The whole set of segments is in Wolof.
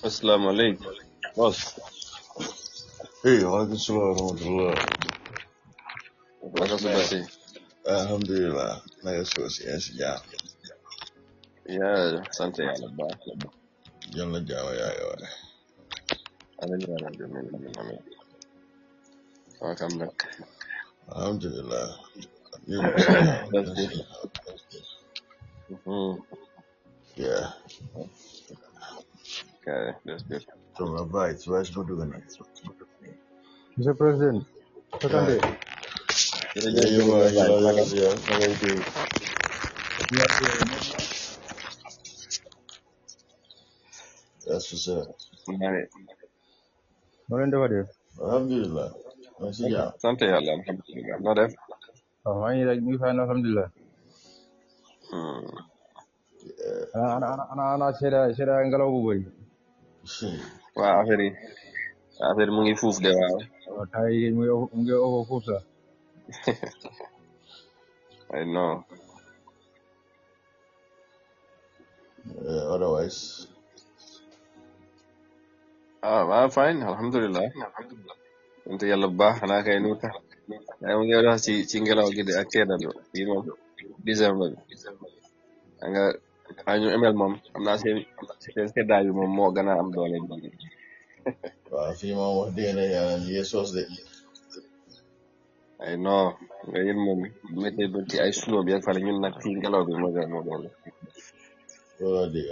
Assalamu alaikum. Boss. Hey, walaikum salam warahmatullah. Naka suba si? Alhamdulillah. Naka suba si yan si jam. Ya, sante yàlla bu baax. Yàlla jaama yaay waay. Amiin yaa rabbi, amiin. Welcome back. Alhamdulillah. That's good. Yeah. Okay, that's good. So my bites, where's my doing it? Mr. President, Sakande. Jërëjëf That's what's up. No leen defa def. Alhamdulillah. Man si jam. Sante yàlla, alhamdulillah. Noo def? Waaw maa ngi rek ñu fay alhamdulillah. Ana seeda ngelaw bu bëri. Waaw affaire yi mu ngi fuuf de waaw. Waaw tay mu ngi over fuuf sax. I know. Otherwise. Waaw fine, alhamdulillah. Sante yàlla bu baax, xanaa kay nu tax. Mu ngi wax ci ngelaw gi de ak seddalu. Fii moom décembre bi. Nga ñu emel moom am naa seen seddaay bi moom moo gën a am doole bi. Waaw fii moom wax dëgg ne yàlla ñu ngi soos de. Ay non nga yéen moom météo bi ci ay snow bi ak fale ñun nag fii ngelaw bi moo gën moo doole. Loolu dëgg.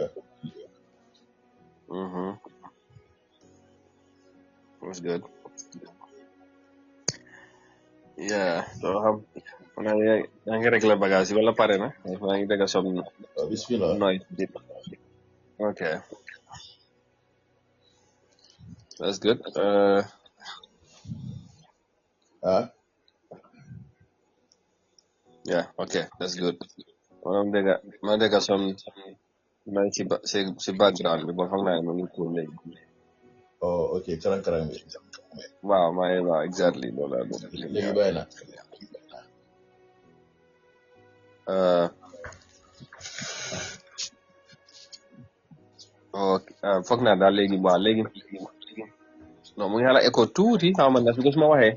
That's good. Yeah, so xanaa yaa ngi réglé bagage yi wala pare na maa ngi dégg som bismillah. noise bi. Okay. That's good. Yeah, okay, that's good. Ma dégg som noise ci background bi ba xam naa ne mu ngi tuur léegi. Oh, ok, karang bi. Waaw, exactly loolu la. Léegi bàyyi na. Foog naa daal léegi non mu ngi xala écho tuuti xaw ma ndax su ma waxee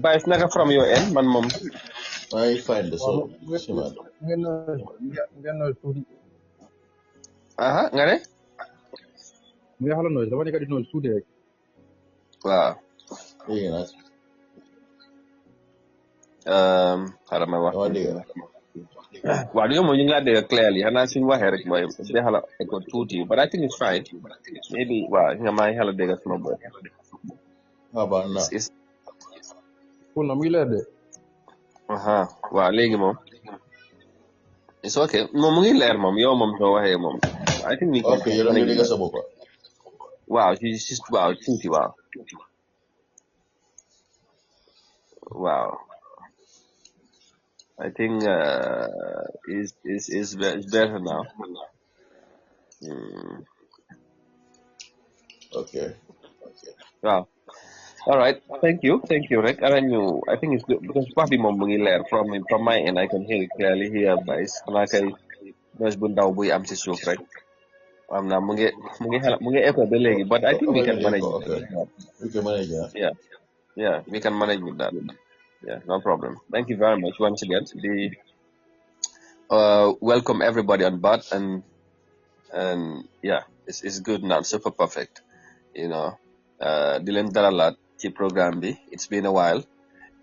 bàyyi si naka from your end man moom maa ngi find the song. ngeen noise tuuti. nga ne mu ngi xala noise dama nekk di noise tuuti rek. waaw léegi nag. xaaral ma wax waaw di nga moom ñu ngi laa dégg clearly xanaa suñu waxee rek mooy day xala écho tuuti but I think it's fine maybe nga maa ngi xala dégg suma bopp. about now. Cool na mu ngi leer de. waaw léegi moom it's okay moom mu ngi leer moom yow moom soo waxee moom I think ni ok yow mi dégg sa bopp. waaw tuuti waaw I think is better now. Okay. Waaw All right, thank you, Rick. And you, I think it's good because probably more learn from my end. I can hear it clearly here, guys. And I can noise bunda boy am si suuf rek. Am na mu ngi echo ba léegi, but I think we can manage with Okay. that. We can manage that. Yeah, we can manage with that. Yeah, no problem. Thank you very much once again. Welcome everybody on board, and yeah, it's good now, super perfect. You know, di leen dalalaat ci programme bi. It's been a while.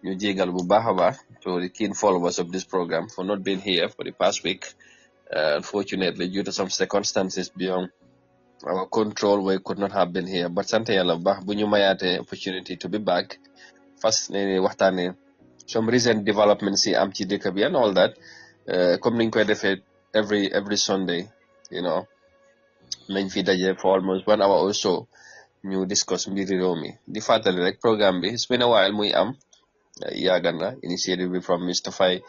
Ñu jégal bu baax a baax to the keen followers of this program for not being here for the past week. Unfortunately, due to some circumstances beyond our control, we could not have been here. But sant yàlla bu baax bu ñu mayaatee opportunity to be back. First, waxtaanee some recent developments yi am ci dëkk bi and all that. Comme niñ koy defee every Sunday, you know, nañ fi daje for almost 1 hour or so. Ñu discuss mbiri réew mi di fàttali rek programme bi it's been a while muy am yàgg na initiative bi from Mr. Faye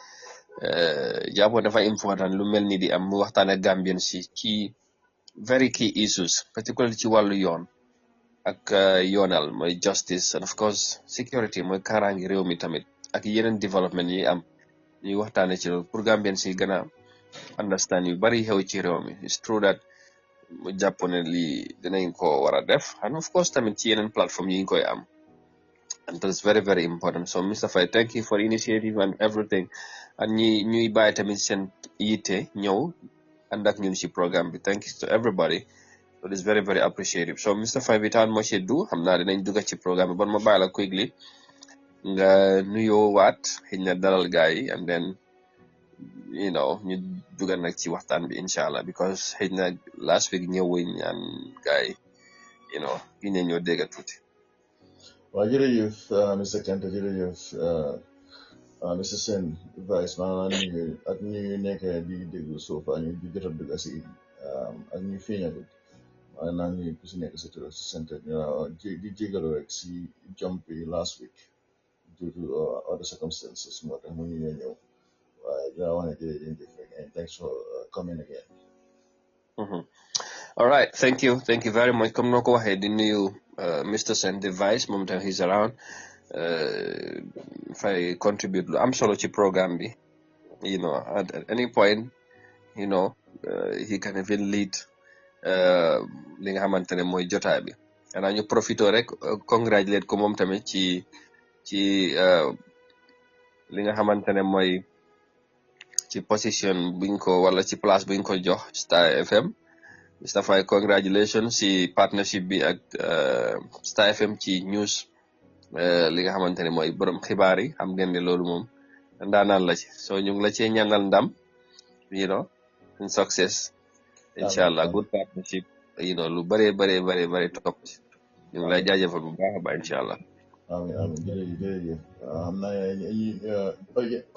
jàppoon dafa important lu mel ni di am mu waxtaan ak Gambien si ci very key issues particularly ci wàllu yoon ak yoonal mooy justice and of course security mooy kaaraangi réew mi tamit ak yeneen development yi am ñuy waxtaane ci loolu pour Gambien si gën a understand yu bari xew ci réew mi it's true that mu jàpp ne lii dinañ ko war a def and of course tamit ci yeneen plateforme yi ñu koy am and that's very very important so Mr. Faye thank you for initiative and everything and ñuy bàyyi tamit seen yitte ñëw ànd ak ñun ci programme bi thank you to everybody so it's very very appreciative so Mr. Faye without much ado xam naa dinañ dugg ci programme bi bon ma bàyyi la quickly nga nuyoo waat xëy na dalal gaay yi and then you know ñu dugal nag ci waxtaan bi inshallah because xëy na last week ñëwuñ and gaay you know gi ne ñoo dégg tuuti waaw jërëjëf Mr. Kente jërëjëf Mr. Sen Vice maa ngi nuyu ak ñu nekk di déglu suuf ak ñu di jot a dugg si ak ñu feeñagut maa ngi nuyu ku si nekk si tur si sant di jégalu rek si jump bi last week due to other circumstances moo tax mu ñu ñëw waaye dinaa wax ne jërëjëf rek and thanks for coming again. All right, thank you very much. Comme noo ko waxee di nuyu Mr. Sen Vice moom tam he's around fay contribute lu am solo ci programme bi you know at any point you know he can even lead li nga xamante ne mooy jotaay bi xanaa ñu profito rek congratulate ko moom tamit ci li nga xamante ne mooy ci position buñ ko wala ci place buñ ko jox Star FM Mr. Faye congratulations ci partnership bi ak Star FM ci news li nga xamante ne mooy borom xibaar yi xam ngeen ne loolu moom ndaanaan la ci so ñu ngi la cee ñaanal ndam you know in success inshallah good partnership you know lu bare topp ci ñu ngi lay jaajëfal bu baax a baax inshallah amiin jërëjëf xam naa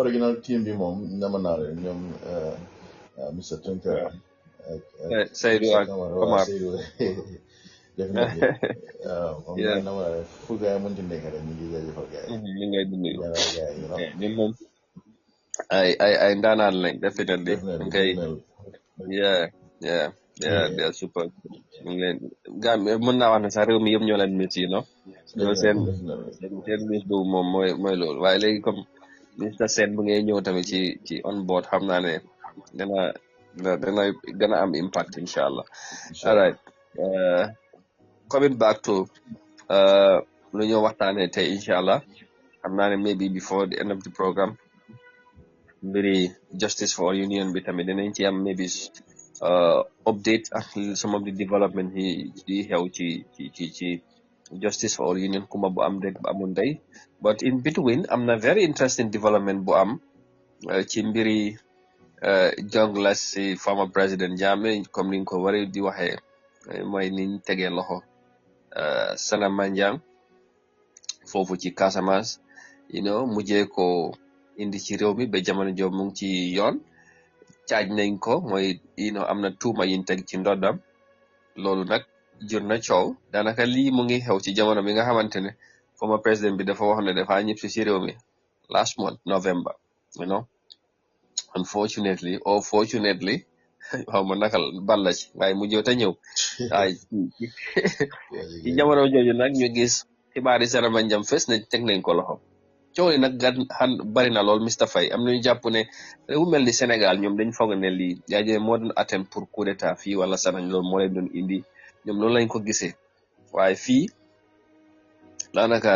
original team bi moom nama naa leen ñoom Mr. Tunkara Seydou ak Omar definitely moom nama naa leen fu gaay mënti nekk rek ñu ngi jaajëfal gaay ñu ngay dund ñun moom ay ndaanaan lañ definitely okay yeah they are super ñu ngi leen Gambie mën naa wax ne sax réew mi yëpp ñoo leen miss you know ñoo seen miss boobu moom mooy loolu waaye léegi comme Mr. Sen bu ngay ñëw tamit ci on board xam naa ne dana gën a am impact inshallah all right coming back to lu ñoo waxtaanee tey inshallah xam naa ne maybe before the end of the program mbiri justice for all union bi tamit dinañ ci am maybe update ak some of the development yi xew ci justice for all union kuma bu am rek bu amul day but in between am na very interesting development bu am ci mbiri jonglas si former president Jammeh comme ni nga ko wari di waxee mooy niñ tegee loxo SANNA MANJANG foofu ci Casamance you know mujjee ko indi ci réew mi ba jamono joob mu ngi ci yoon caaj nañ ko mooy you know am na tuuma yiñ teg ci ndoddam loolu nag jur na coow daanaka lii mu ngi xew ci jamono bi nga xamante ne former président bi dafa wax ne dafa ñëpp si réew mi last month November you know unfortunately or fortunately xaw ma nakal balla ci waaye mu jot a ñëw waaye ci jamono jooju nag ñu gis xibaar yi Sana Manjang fes nañ teg nañ ko loxo coow li nag bari na lool Mr Faye am nañu jàpp ne réew mel ni Sénégal ñoom dañ foog ne lii yaa moo doon atteindre pour coup d'état fii wala Sana loolu moo leen doon indi ñoom loolu lañ ko gisee waaye fii daanaka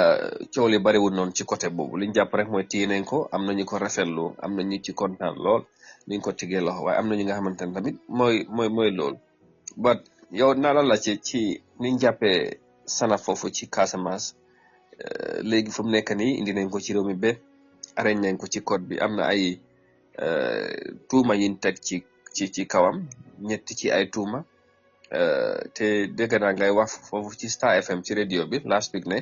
coow li bariwul noonu ci côté boobu liñ jàpp rek mooy téye nañ ko am nañu ko rafetlu am na ñu ci kontaan lool niñ ko tigee loxo waaye am na ñu nga xamante ne tamit mooy loolu but yow naa la laajte ci niñ jàppee Sana foofu ci Casamance léegi fu mu nekk nii indi nañ ko ci réew mi ba arañ nañ ko ci code bi am na ay tuuma yiñ teg ci kawam ñetti ci ay tuuma te dégg naa ngay wax foofu ci Star FM ci radio bi last week ne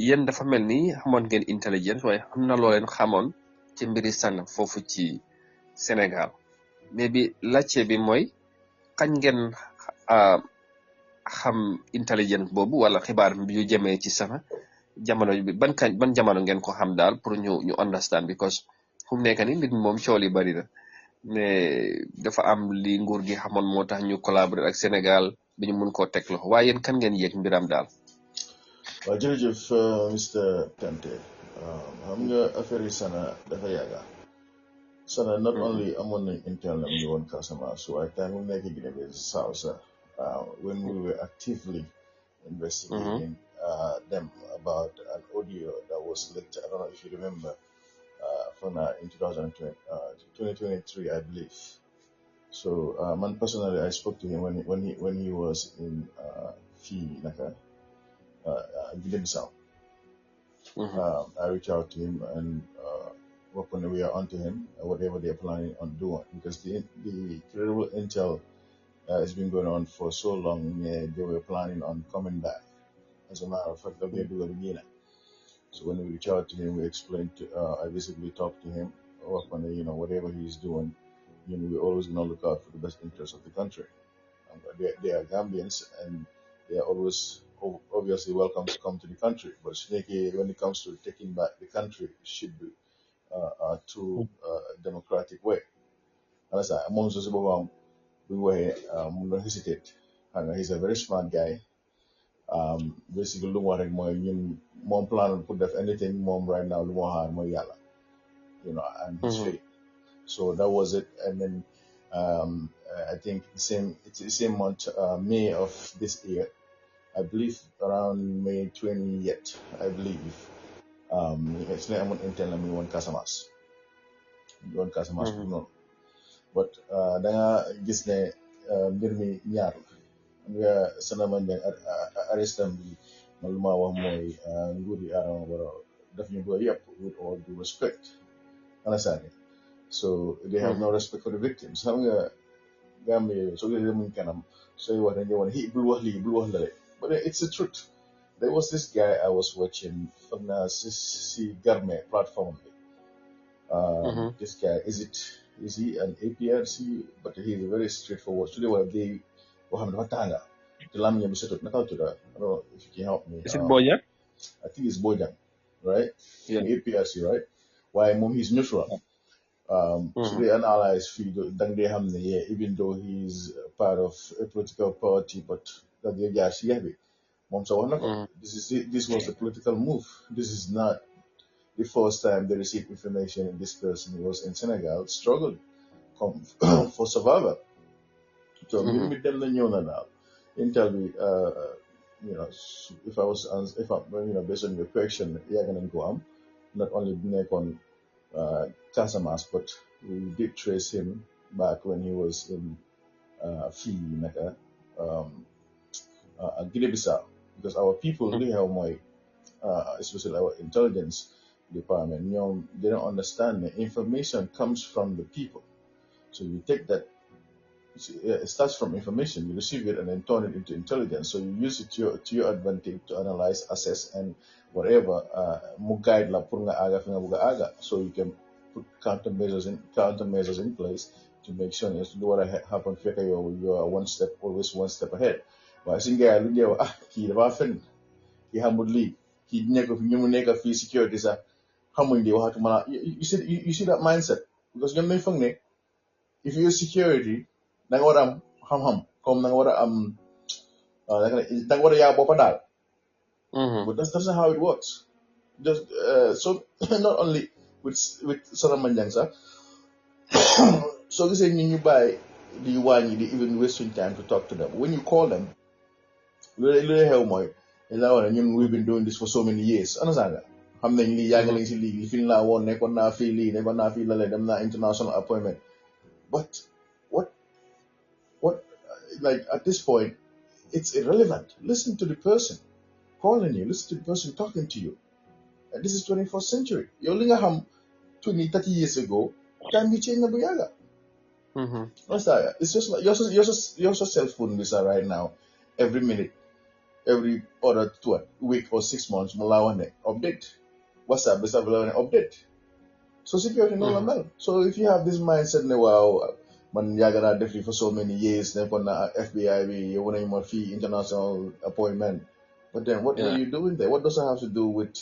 yéen dafa mel ni xamoon ngeen intelligence waaye xam na loo leen xamoon ci mbiri Sana foofu ci Sénégal mais bi laajte bi mooy kañ ngeen xam intelligence boobu wala xibaar bi yu jëmee ci Sana jamono bi ban jamono ngeen ko xam daal pour ñu understand because fu mu nekk ni nit moom coow li bari na mais dafa am li nguur gi xamoon moo tax ñu collaborer ak Sénégal bi ñu mun koo teg loxo waaye yéen kan ngeen yëg mbiram daal. waaw jërëjëf Mr Kanté xam nga affaire yi Sana dafa yàgga Sana not only amoon nañ intel na ñu woon Casamance waaye time mu nekk Guinée Bissau sax when we were actively investigating them about an audio that was leaked. I don't know if you remember from in 2023 I believe. So man personally I spoke to him when he was in Guinea-Bissau. I reached out to him and work on the way onto him, whatever they're planning on doing, because the credible intel has been going on for so long. They were planning on coming back. As a matter of fact, they'll do it again. So when we reach out to him, we explained I basically talked to him, work on whatever he's doing. We're always going to look out for the best interests of the country. They are Gambians and they are always obviously welcome to come to the country. But when it comes to taking back the country, it should be through a democratic way. And as I'm also we were not hesitate. And he's a very smart guy. Basically, lu mu wax rek mooy ñun moom plan pour def anything moom right now lu mu waxaat mooy yàlla, and his faith. So that was it. And then I think the same month, May of this year, I believe around May 20th, I believe. It's not I'm intending me one Casamance. No. But da nga gis ne mbir mi ñaar nga Sana Manjang arrestam bi man lu ma wax mooy nguur yi Adama Barrow daf ñu bëgg yëpp with all due respect. Understand? So they have no respect for the victims. Xam nga Gambia so gisee muñ kanam sooy wax dañuy wax bul wax lii bul wax lale. But it's the truth. There was this guy I was watching from the Garme platform. This guy, is he an APRC? But he's a very straightforward. Today, what they Watanga. I don't know if you can help me. Is it Boya? I think it's Bojang, right? Yeah. APRC, right? Why mom he's neutral. So they analyze even though he's part of a political party, but that they just this was a political move. This is not the first time they received information in this person was in Senegal, struggled for survival. So meet them now. Intel if I'm based on your question, you're gonna go on. Not only on Casamance, but we did trace him back when he was in Guinea-Bissau, because our people really have my especially our intelligence department, they don't understand that information comes from the people. So you take that, it starts from information, you receive it and then turn it into intelligence. So you use it to your advantage to analyze, assess, and whatever, so you can put countermeasures in place to make sure you do what happened, you are always one step ahead. But I think he hambled lead. He never feel security. You see that mindset, because if you're security, But that's not how it works. Just so not only with SANNA MANJANG'S, so they say you buy the one you even wasting time to talk to them. When you call them, we've been doing this for so many years. Understand that? Xam nañ lii yàgg nañ si lii fi laa woon nekkoon naa fii lii nekkoon naa fii lale dem naa international appointment. But what like at this point it's irrelevant. Listen to the person calling you, listen to the person talking to you. And this is 21st century. Yow li nga xam 20, 30 years ago, time bi change na bu yàgga. Understand that? It's just like your cell phone visa right now, every minute, every other week or 6 months, Malawane update. WhatsApp, this update. So security no mel. So if you have this mindset, wow, man yagana definitely for so many years, then on FBI, you want more fee international appointment. But then what are you doing there? What does it have to do with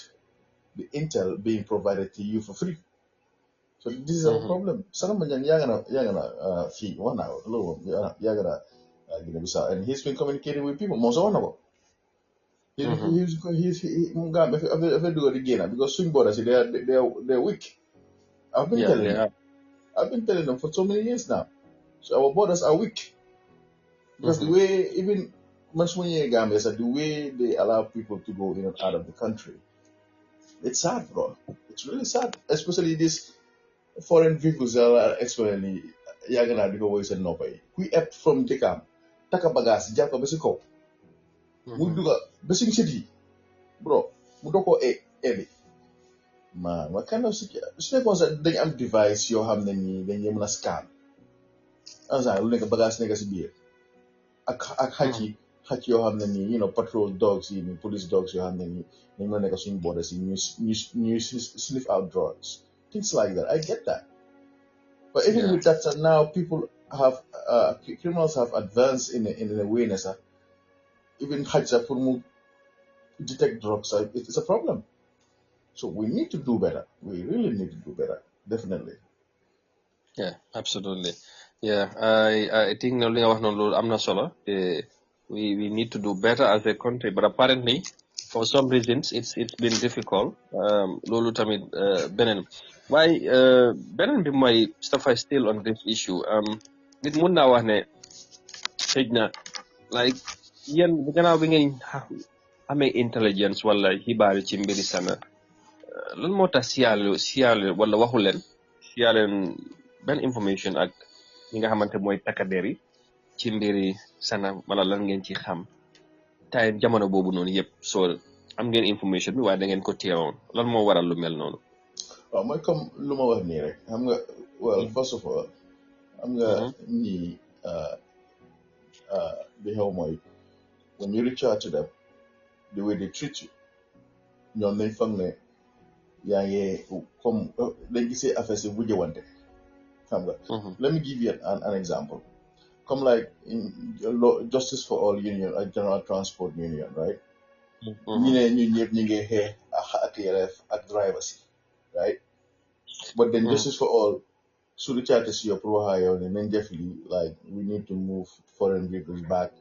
the intel being provided to you for free? So this is a problem. Some yagana fee 1 hour, yagana and he's been communicating with people most of 1 hour. He's if I do it again because swing borders they're weak. I've been telling them for so many years now. So our borders are weak because the way even Gambia said the way they allow people to go in and out of the country, it's sad, bro. It's really sad, especially these foreign vehicles that are exponentially yagana because we said no pay. We ep from Dekam, taka bagas, japa besiko. We do basic city, bro. We don't go early. Man, what kind of security? They am device you have then you must scan. As I look at bagas niggas beer. A haki you have then patrol dogs, police dogs you have then you know swing borders you sniff out drugs. Things like that. I get that. But even with that now people have criminals have advanced in awareness. Even hajja for detect drugs, it's a problem. So we need to do better. We really need to do better. Definitely. Yeah, absolutely. Yeah, I think I'm not sure. We need to do better as a country, but apparently, for some reasons, it's been difficult. Lolu tamit benen. Why benen bi moy stuff I still on this issue. Nit mun na wax ne xejna like yeen gannaaw bi ngeen amee intelligence wala xibaar ci mbiri SANNA lan moo tax siyaale wala waxu leen siyaaleen benn information ak ñi nga xamante mooy takkadeer yi ci mbiri SANNA wala lan ngeen ci xam time jamono boobu noonu yëpp soo am ngeen information bi waaye da ngeen ko teewoon lan moo waral lu mel noonu. waaw mooy comme lu ma wax nii rek xam nga well first of all xam nga ñii bi xew mooy when you reach out to them the way they treat you ñoom nañ foog ne yaa ngi comme dañ gisee affaire si wujjewante xam nga let me give you an example come like in Justice for All Union ak General Transport Union right ñu ne ñun ñëpp ñu ngi xeex ak yelleef ak drivers right but then Justice for All su lu caate si yow pour waxaa yow ne nañ def lii like we need to move foreign vehicles back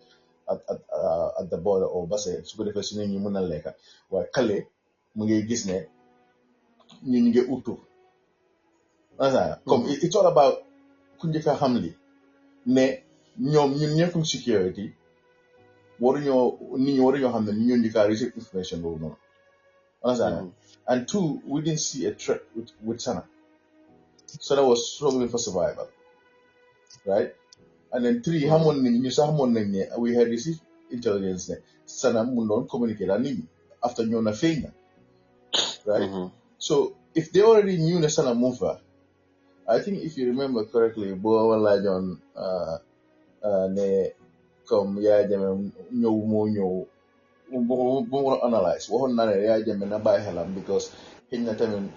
at the border or base su ko defee su ne ñu mën a lekka waaye kale mu ngi gis ne ñu ngi utu comme it's all about ku njëkk a xam li ne ñoom ñun ñëpp security waruñoo nit ñi waruñoo xam ne ñu ñoo njëkk a receive information boobu noonu understand and two we didn't see a threat with SANNA. SANNA was struggling for survival right and then three xamoon nañ ñu sax xamoon nañ ne we had received intelligence ne SANNA mun doon communiquer ak nit ñi after ñoo na feeñ na right so if they already knew ne SANNA moved fa I think if you remember correctly boo laajoon ne comme Yaya Jammeh ñëw moo ñëw bu mu analyse waxoon naa ne Yaya Jammeh na bàyyi xelam because xëy na tamit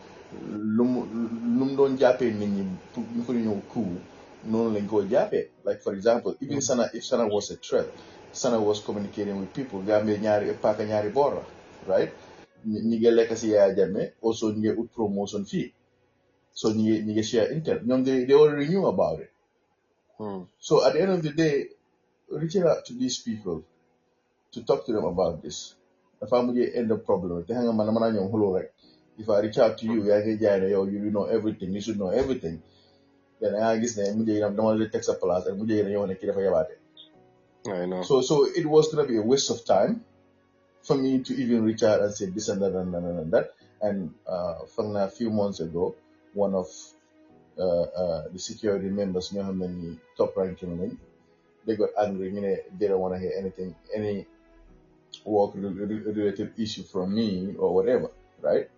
lu mu doon jàppee nit ñi pour ñu ko ñëw coup noonu lañ ko jàppee like for example even SANNA if SANNA was a threat SANNA was communicating with people Gambia ñaari boor la right ñi ngi lekk si Yaya Jammeh also ñi ngi ut promotion fii so ñi ngi share intel ñoom they already knew about it so at the end of the day reaching out to these people to talk to them about this dafa mujjee end up problem te xam nga man mën naa ñëw xuloo rek if I reach out to you yaa ngi jaay ne yow you know everything you should know everything then nga gis ne mujjee yi dama la teg sa place ak mujjee yi dañoo ne kii dafa yabaate. I know. So it was gonna be a waste of time for me to even reach out and say this and that and that and that. And from a few months ago, one of the security members, you know how many top ranking men, they got angry. You know, they don't want to hear anything, any work related issue from me or whatever, right?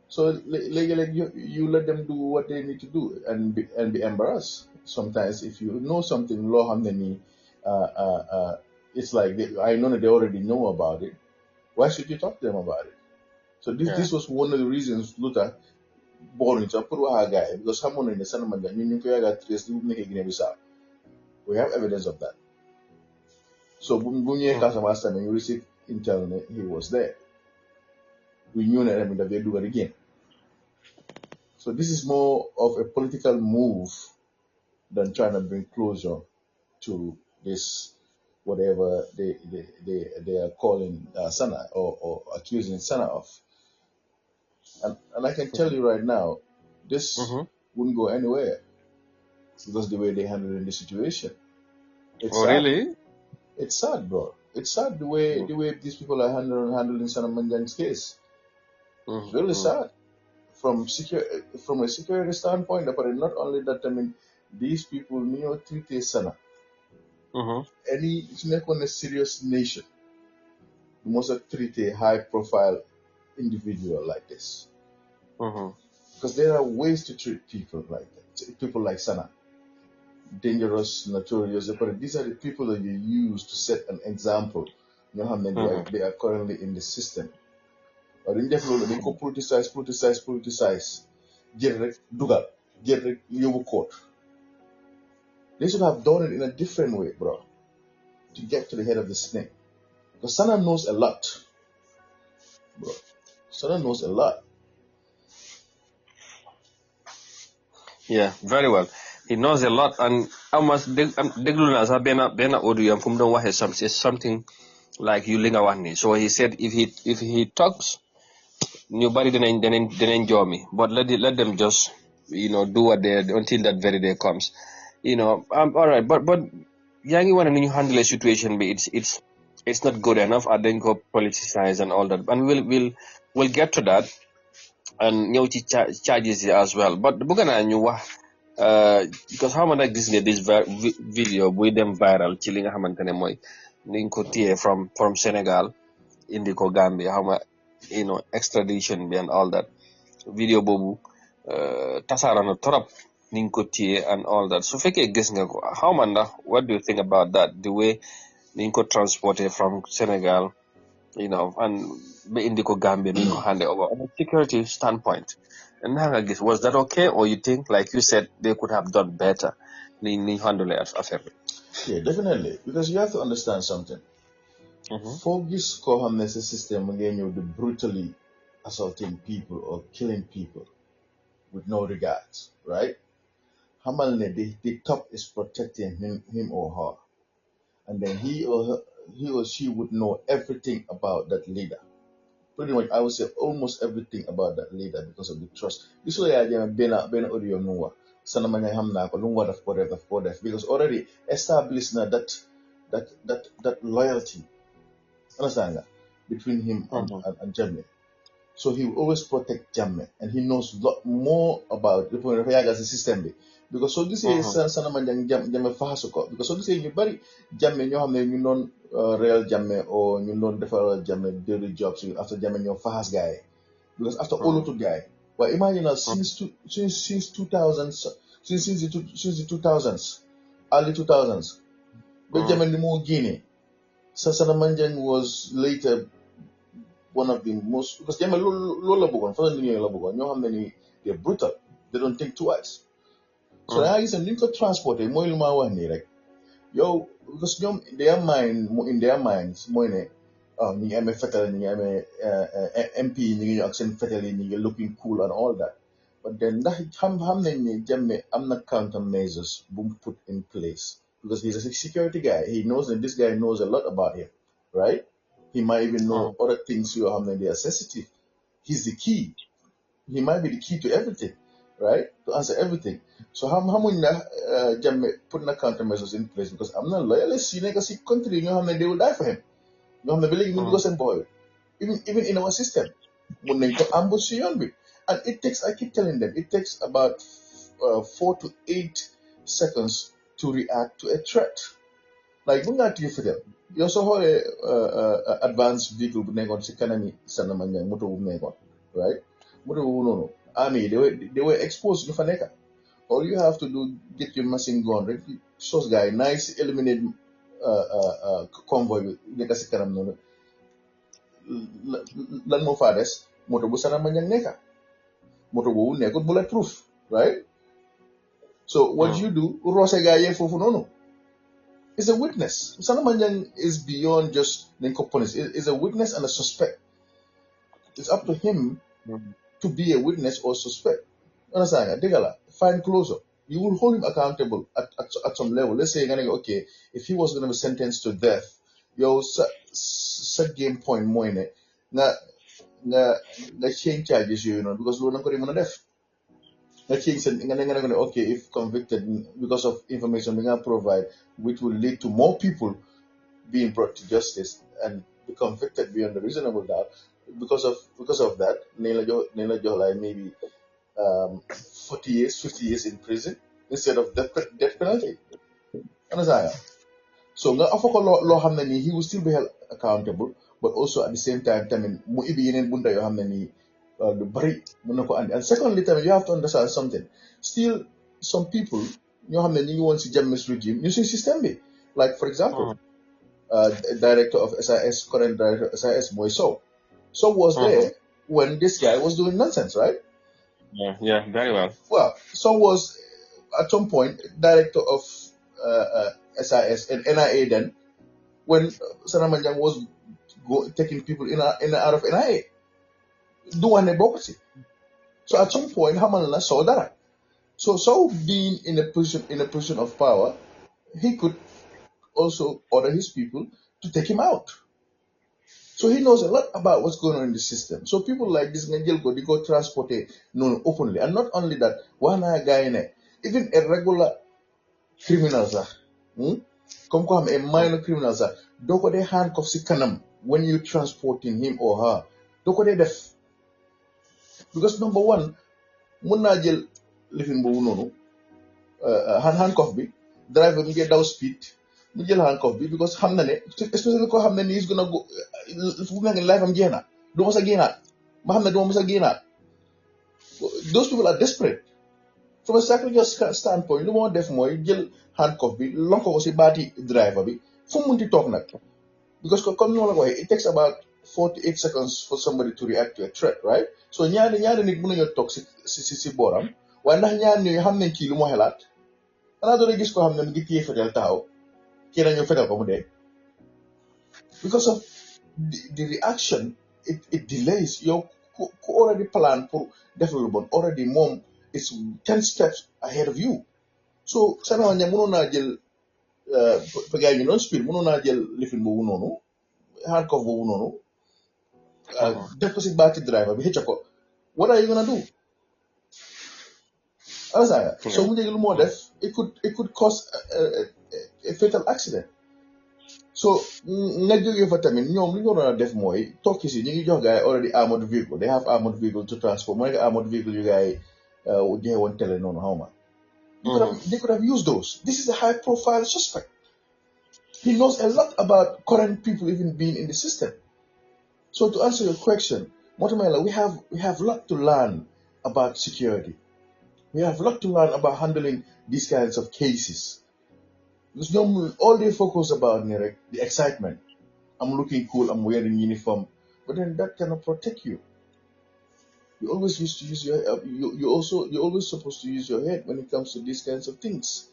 So like you let them do what they need to do and be embarrassed. Sometimes if you know something, law how many, it's like I know that they already know about it. Why should you talk to them about it? So this was one of the reasons Luther born into a guy because someone in the SANNA we have evidence of that. So when you received intel he was there. We knew that they do it again. So this is more of a political move than trying to bring closure to this whatever they are calling SANNA or accusing SANNA of. And I can tell you right now, this wouldn't go anywhere because the way they handling the situation. It's sad. Really? It's sad, bro. It's sad the way these people are handling SANNA MANJANG'S case. It's really sad. From a security standpoint, but not only that, I mean, these people treat SANNA. It's not a serious nation. You must treat a high-profile individual like this. Because there are ways to treat people like that. People like SANNA. Dangerous, notorious, but these are the people that you use to set an example. You know how many they are currently in the system. Or in definitely they go politicize. Get dugal, get yobu court. They should have done it in a different way, bro, to get to the head of the snake. Because SANNA knows a lot, bro. SANNA knows a lot. Yeah, very well. He knows a lot, and almost bena audio from the wahe something like you linga wani. So he said if he talks, nobody then enjoy me. But let them just do what they until that very day comes. All right, but yangi when you handle a situation, it's not good enough. I then go politicize and all that, and we'll get to that and charges as well. But because how many this video with them viral chilling hamantene moy from Senegal indi ko Gambia how extradition and all that video bobu tasarano torop ning ko and all that so fekke gis nga ko how man what do you think about that the way ning ko transported from Senegal and be indi ko Gambia ning ko hande over on a security standpoint. And was that okay, or you think, like you said, they could have done better? Yeah, definitely. Because you have to understand something. For this coherence system, again, you'll be brutally assaulting people or killing people with no regards, right? Hamalne, the top is protecting him or her. And then he or she would know everything about that leader. Pretty much, I would say almost everything about that leader because of the trust. This way, I been audio nuwa. Sana manya hamna ko lungwa daf because already established na that loyalty. Understand that between him and Jammeh. So he will always protect Jammeh, and he knows a lot more about the point of the system. Because so this is sana manjang Jammeh fahasuko. Because so this is you bari Jammeh ñoo xamne ñu non real Jammeh or ñu non defal Jammeh daily jobs after Jammeh ñoo fahas guy. Because after all of the guy, well imagine since 2000s since the 2000s early 2000s Jammeh ni mo Guinea. Sana Manjang was later one of the most because Jammeh lola bugon fa ñu la bugon ñoo xamne they're brutal. They don't think twice. So now is a new transport moy lu ma wax ni rek yow because ñom in their minds moy ne ñi ngi amé fetal ñi ngi amé MP ñi ngi ak seen fetal ñi ngi looking cool and all that, but then ndax xam nañ ni Jammeh am na countermeasures bu put in place because he's a security guy. He knows that this guy knows a lot about him, right? He might even know other things you have, they are sensitive. He's the key. He might be the key to everything, right? To answer everything. So how many putting a countermeasures in place because I'm not loyalist. You know, because country, they will die for him. Because boy, even in our system, when they ambush you on it, and it takes. I keep telling them, it takes about 4 to 8 seconds to react to a threat. Like when that you for them, you also have a advanced vehicle bu nekkoon si kanami SANNA MANJANG moto bu nekkoon, right? Moto bu noonu army they were exposed ñu fa nekka. All you have to do get your machine gun rek sos guy nice eliminate convoy bi nekka si kanam noonu lan moo faa des moto bu SANNA MANJANG nekka moto boobu nekkul bulletproof, right? So what you do roose guy yee foofu noonu is a witness. SANNA MANJANG is beyond just Ninkopolis. It is a witness and a suspect. It's up to him to be a witness or suspect. Understand? Digala, find closer. You will hold him accountable at some level. Let's say, okay, if he was going to be sentenced to death, your set game point more in it. Na change charges you know because we're not going to death. Okay, if convicted because of information being provide, which will lead to more people being brought to justice and be convicted beyond a reasonable doubt. Because of that, Nela Jola maybe 40 years, 50 years in prison instead of death penalty. Understand? So he will still be held accountable, but also at the same time, and secondly, you have to understand something. Still, some people, you want to Jammeh's regime using system B. Like, for example, director of SIS, current director of SIS, Moiso. So was there when this guy was doing nonsense, right? Yeah, very well. Well, so was at some point director of SIS and NIA then when SANNA MANJANG was taking people in and out of NIA. Doing a boxing. So at some point, Hamalala saw that. So being in a position of power, he could also order his people to take him out. So he knows a lot about what's going on in the system. So people like this they go transport no openly. And not only that, one guy in it, even a regular criminals come a minor criminals doko they handcuff si kanam when you transporting him or her. Doko they def. Because number one, mun naa jël lifin boobu noonu handcuff bi driver bi ngee daw speed mu jël handcuff bi because xam na ne especially koo xam ne ni is gonna go fu mu nekk life am jeex na du ma sa génnaat ma xam ne du ma sa génnaat. Those people are desperate. From a psychological standpoint lu moo def mooy jël handcuff bi lonko ko si baati driver bi fu mu munti toog nag because comme ni ma la ko waxee it takes about 48 seconds for somebody to react to a threat, right? So ñaari nit mën nañoo toog si booram waaye ndax ñaari ñooyu xam nañ kii lu moo xelaat xanaa doon gis ko xam ne mu ngi téye fetel taxaw kii nañu fetel ko mu dee because of the reaction it delays yow ku already plan pour def lu bon already moom it's 10 steps ahead of you. So SANNA MANJANG mënoon naa jël pagaay ñu noon speed mënoon naa jël lifin boobu noonu handcuff boobu noonu def ko si baati driver bi xëcc ko. What are you gonna do? So mu lu moo def it could cause a fatal accident. So nga jógee fa tamit ñoom li ñu waroon a def mooy tokki si ñu ngi jox gars yi already armored vehicle they have armored vehicle to transport mooy armored vehicle yu gars yi jeex woon télé noonu xaw ma they could have used those. This is a high profile suspect. He knows a lot about current people even being in the system. So to answer your question, Motomela, we have a lot to learn about security. We have a lot to learn about handling these kinds of cases. Because normally all they focus about the excitement. I'm looking cool, I'm wearing uniform, but then that cannot protect you. You always used to use your you're always supposed to use your head when it comes to these kinds of things.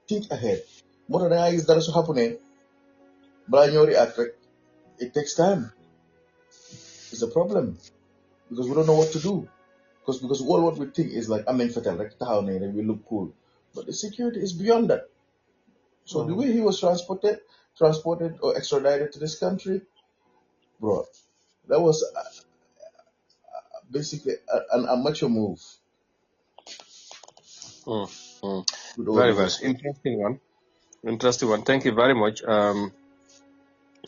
Think ahead. More than is that also happening, but it takes time. It's a problem because we don't know what to do. Because all what we think is like fatal, like we look cool, but the security is beyond that. So the way he was transported or extradited to this country, bro. That was basically an amateur move. With all Very due well. respect. Interesting one. Thank you very much.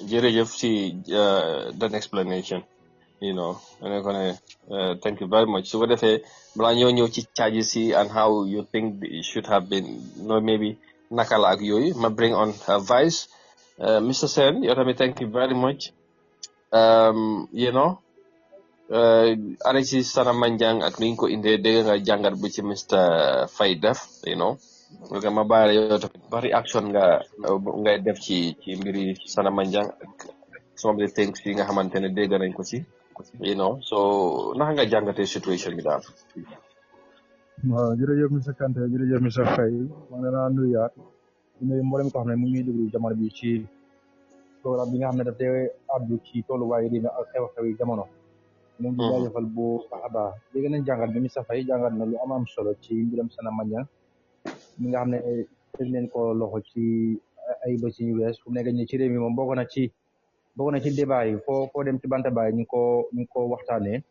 Jërëjëf ci that explanation. Thank you very much. So what if balaa ñoo ñëw ci charges yi and how you think it should have been, maybe naka la ak yooyu ma bring on Vice. Mr. Sen, yow tamit thank you very much. Ana ci Sana Manjang ak niñ ko indee dégg nga jàngat bu ci Mr. Faye def, nga ma bàyyi la yow tamit bari action ngay def ci mbiri Sana Manjang ak some of the things yi nga xamante ne dégg nañ ko ci. So naka nga jàngatee situation bi daal. waaw jërëjëf monsieur Kanté jërëjëf monsieur Faye maa ngi leen a nuyaat di nuyu mboolem ko xam ne mu ngi ñuy déglu jamono bi ci programme bi nga xam ne daf dee àddu ci tolluwaayu réew mi ak xew-xew yi jamono. ñu ngi jaajëfal bu baax a baax dégg nañ jàngat bi monsieur Faye jàngat na lu am solo ci mbiram Sana Manjang mi nga xam ne teg leen ko loxo ci ay bés yu wees fu mu nekk nii ci réew mi moom bokk na ci débat yi foo dem ci Bantaba ñu ngi ko waxtaanee.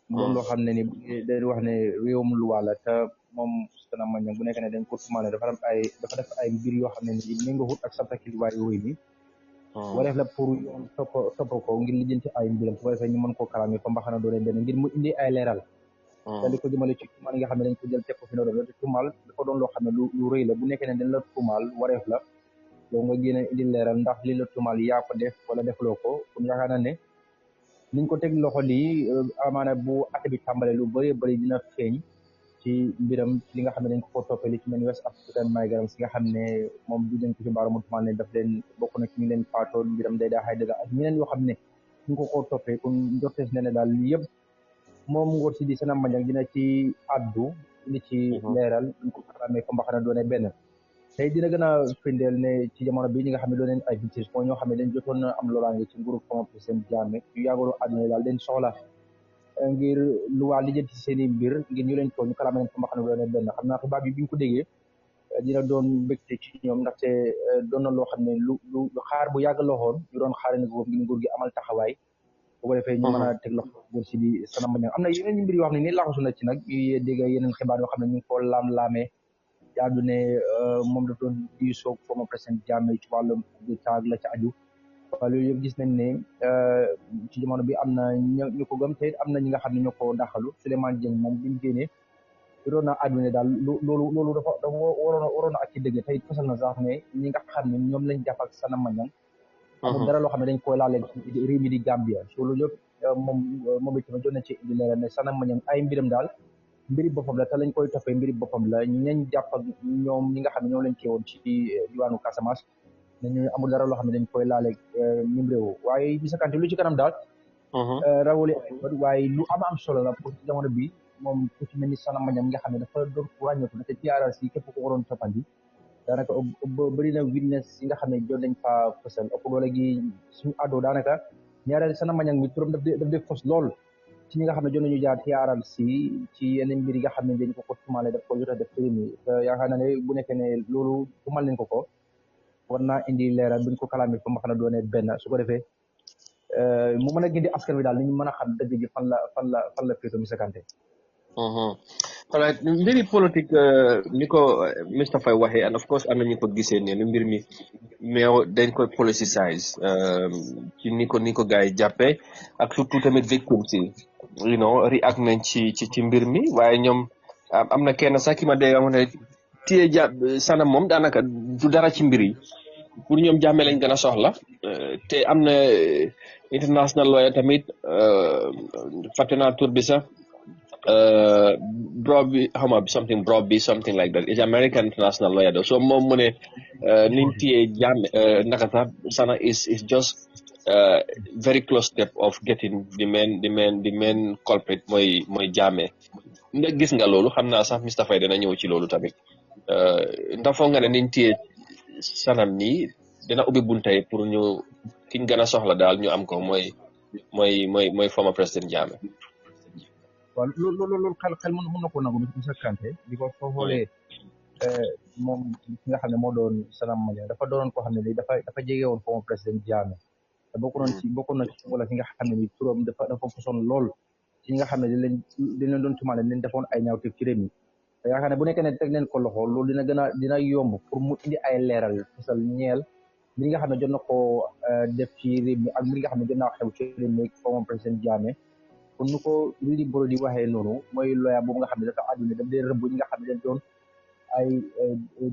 mu doon loo xam ne ni dañuy wax ne réewum luwaa la te moom Sana Manjang bu nekk ne dañ ko tumaale dafa def ay mbir yoo xam ne ni méngoowut ak sabta kilifaayu réew mi wareef la pour yoon topp ko ngir lijjanti ay mbiram su ko defee ñu mën koo kalaame fa mbaxana doone benn ngir mu indi ay leeral daal di ko jëmale ci tumaal yi nga xam ne dañ ko jël teg ko fi na doon te tumaal dafa doon loo xam ne lu rëy la bu nekkee ne dañ la tumaal wareef la yow nga génne indi leeral ndax li la tumaal yaa ko def wala defloo ko kon yaakaar naa ne niñ ko teg loxo lii amaana bu ate bi tàmbale lu bëri dina feeñ ci mbiram li nga xam ne dañ ko toppee li ci mel ni West African migrants si nga xam ne moom du dañ ko ci baaramu tumaal ne daf leen bokk na ci ñu leen faatoon mbiram day daa xay dëgg ak ñeneen yoo xam ne ñu ko toppee kon njortees ne daal yëpp moom ngóor si di Sana Manjang dina ci addu li ci leeral ñu ko xamee fa mbaxana doone benn tey dina gën a firndeel ne ci jamono bi ñi nga xam ne doon nañ ay victimes mooy ñoo xam ne dañ jotoon na am loraange ci nguuru former président Jammeh yu yàggaloo àdduna daal dañ soxla ngir lu waa lijjanti seen i mbir ngir ñu leen toog ñu kalaame leen fa mbaxana doone benn xam naa xibaar bi bi ñu ko déggee dina doon mbégte ci ñoom ndaxte doon na loo xam ne lu xaar bu yàgg loxoon ñu doon xaare ne ngir nguur gi amal taxawaay bu ko defee ñu mën a teg loxo nguur si di Sana Manjang am na yeneen mbir yoo xam ne ni laxasu na ci nag yu dégg yeneen xibaar yoo xam ne ñu ngi ko laam-laamee yaadu ne moom la doon diisoog former président Jammeh ci wàllum di taag la ci aju waaye loolu yëpp gis nañ ne ci jamono bi am na ñu ko gëm te am na ñi nga xam ne ñoo ko daxalu Souleymane Dieng moom bi mu génnee doon na àdduna daal loolu dafa waroon a ak ci dëgg tey fasal na sax ne ñi nga xam ne ñoom lañ jàpp ak Sana Manjang amul dara loo xam ne dañ koy laale réew mi di Gambia so loolu yëpp moom itam jot na ci indi leeral ne Sana Manjang ay mbiram daal mbiri boppam la te lañ koy toppee mbiri boppam la ñañ jàpp ak ñoom ñi nga xam ne ñoom lañ teewoon ci diwaanu Casamance ne ñu amul dara loo xam ne dañ koy laale ñim réew waaye Mr Kanté lu ci kanam daal rawale waaye lu am solo la pour ci jamono bi moom ku ci mel ni Sana Manjang nga xam ne dafa doon wàññeeku na te TRRC képp ko waroon toppandi daanaka bëri na witness yi nga xam ne jot nañ fa fësal ëpp doole gi suñu àddoo daanaka ñaareel Sana Manjang mi turam daf dee fos lool ci ñi nga xam ne jot nañu jaar TRRC ci yeneen mbir yi nga xam ne dañ ko tumaale daf ko jot a def ci mi yaakaar naa ne bu nekkee ne loolu tumal nañ ko war naa indi leeral buñ ko kalaamee fa ma xam ne doone benn su ko defee mu mën a gindi askan wi daal ni ñu mën a xam dëgg gi fan la féetoo Mr Kanté alright mbiri politique ni ko Mr Faye waxee and of course am na ñu ko gisee ne lu mbir mi mais dañ koy politicize ci ni ko gars yi jàppee ak surtout tamit victimes yi react nañ ci mbir mi waaye ñoom am na kenn sax ki ma dégg am ne téye Sana moom daanaka du dara ci mbir yi pour ñoom Jammeh lañ gën a soxla te am na international lawyer tamit fàtte naa tur bi sax Broadby something like that is American international lawyer though so moom mu ne niñ téye Jammeh naka sax Sana is just very close step of getting the main culprit mooy Jammeh ndax gis nga loolu xam naa sax Mr Faye dina ñëw ci loolu tamit ndax foog nga ne niñ téye Sana nii dina ubbi buntay pour ñu kiñ gën a soxla daal ñu am ko mooy former président Jammeh waaw loolu xel mën na ko nangu Mr Kanté di ko soo xoolee moom ki nga xam ne moo doon Sana Manjang dafa doonoon koo xam ne dafa jege woon former président Jammeh te bokkoon na ci wala ki nga xam ne ni turam dafa façon lool ci nga xam ne dañ leen doon tumaale leen defoon ay ñaawteef ci réew mi te yaakaar ne bu nekkee ne teg leen ko loxo loolu dina yomb pour mu indi ay leeral fasal ñeel li nga xam ne jot na koo def ci réew mi ak li nga xam ne jot naa xew ci réew mi comme président Jammeh kon nu ko lii boro di waxee noonu mooy lawyer boobu nga xam ne dafa àdduna daf dee rëbb ñi nga xam ne dañ doon ay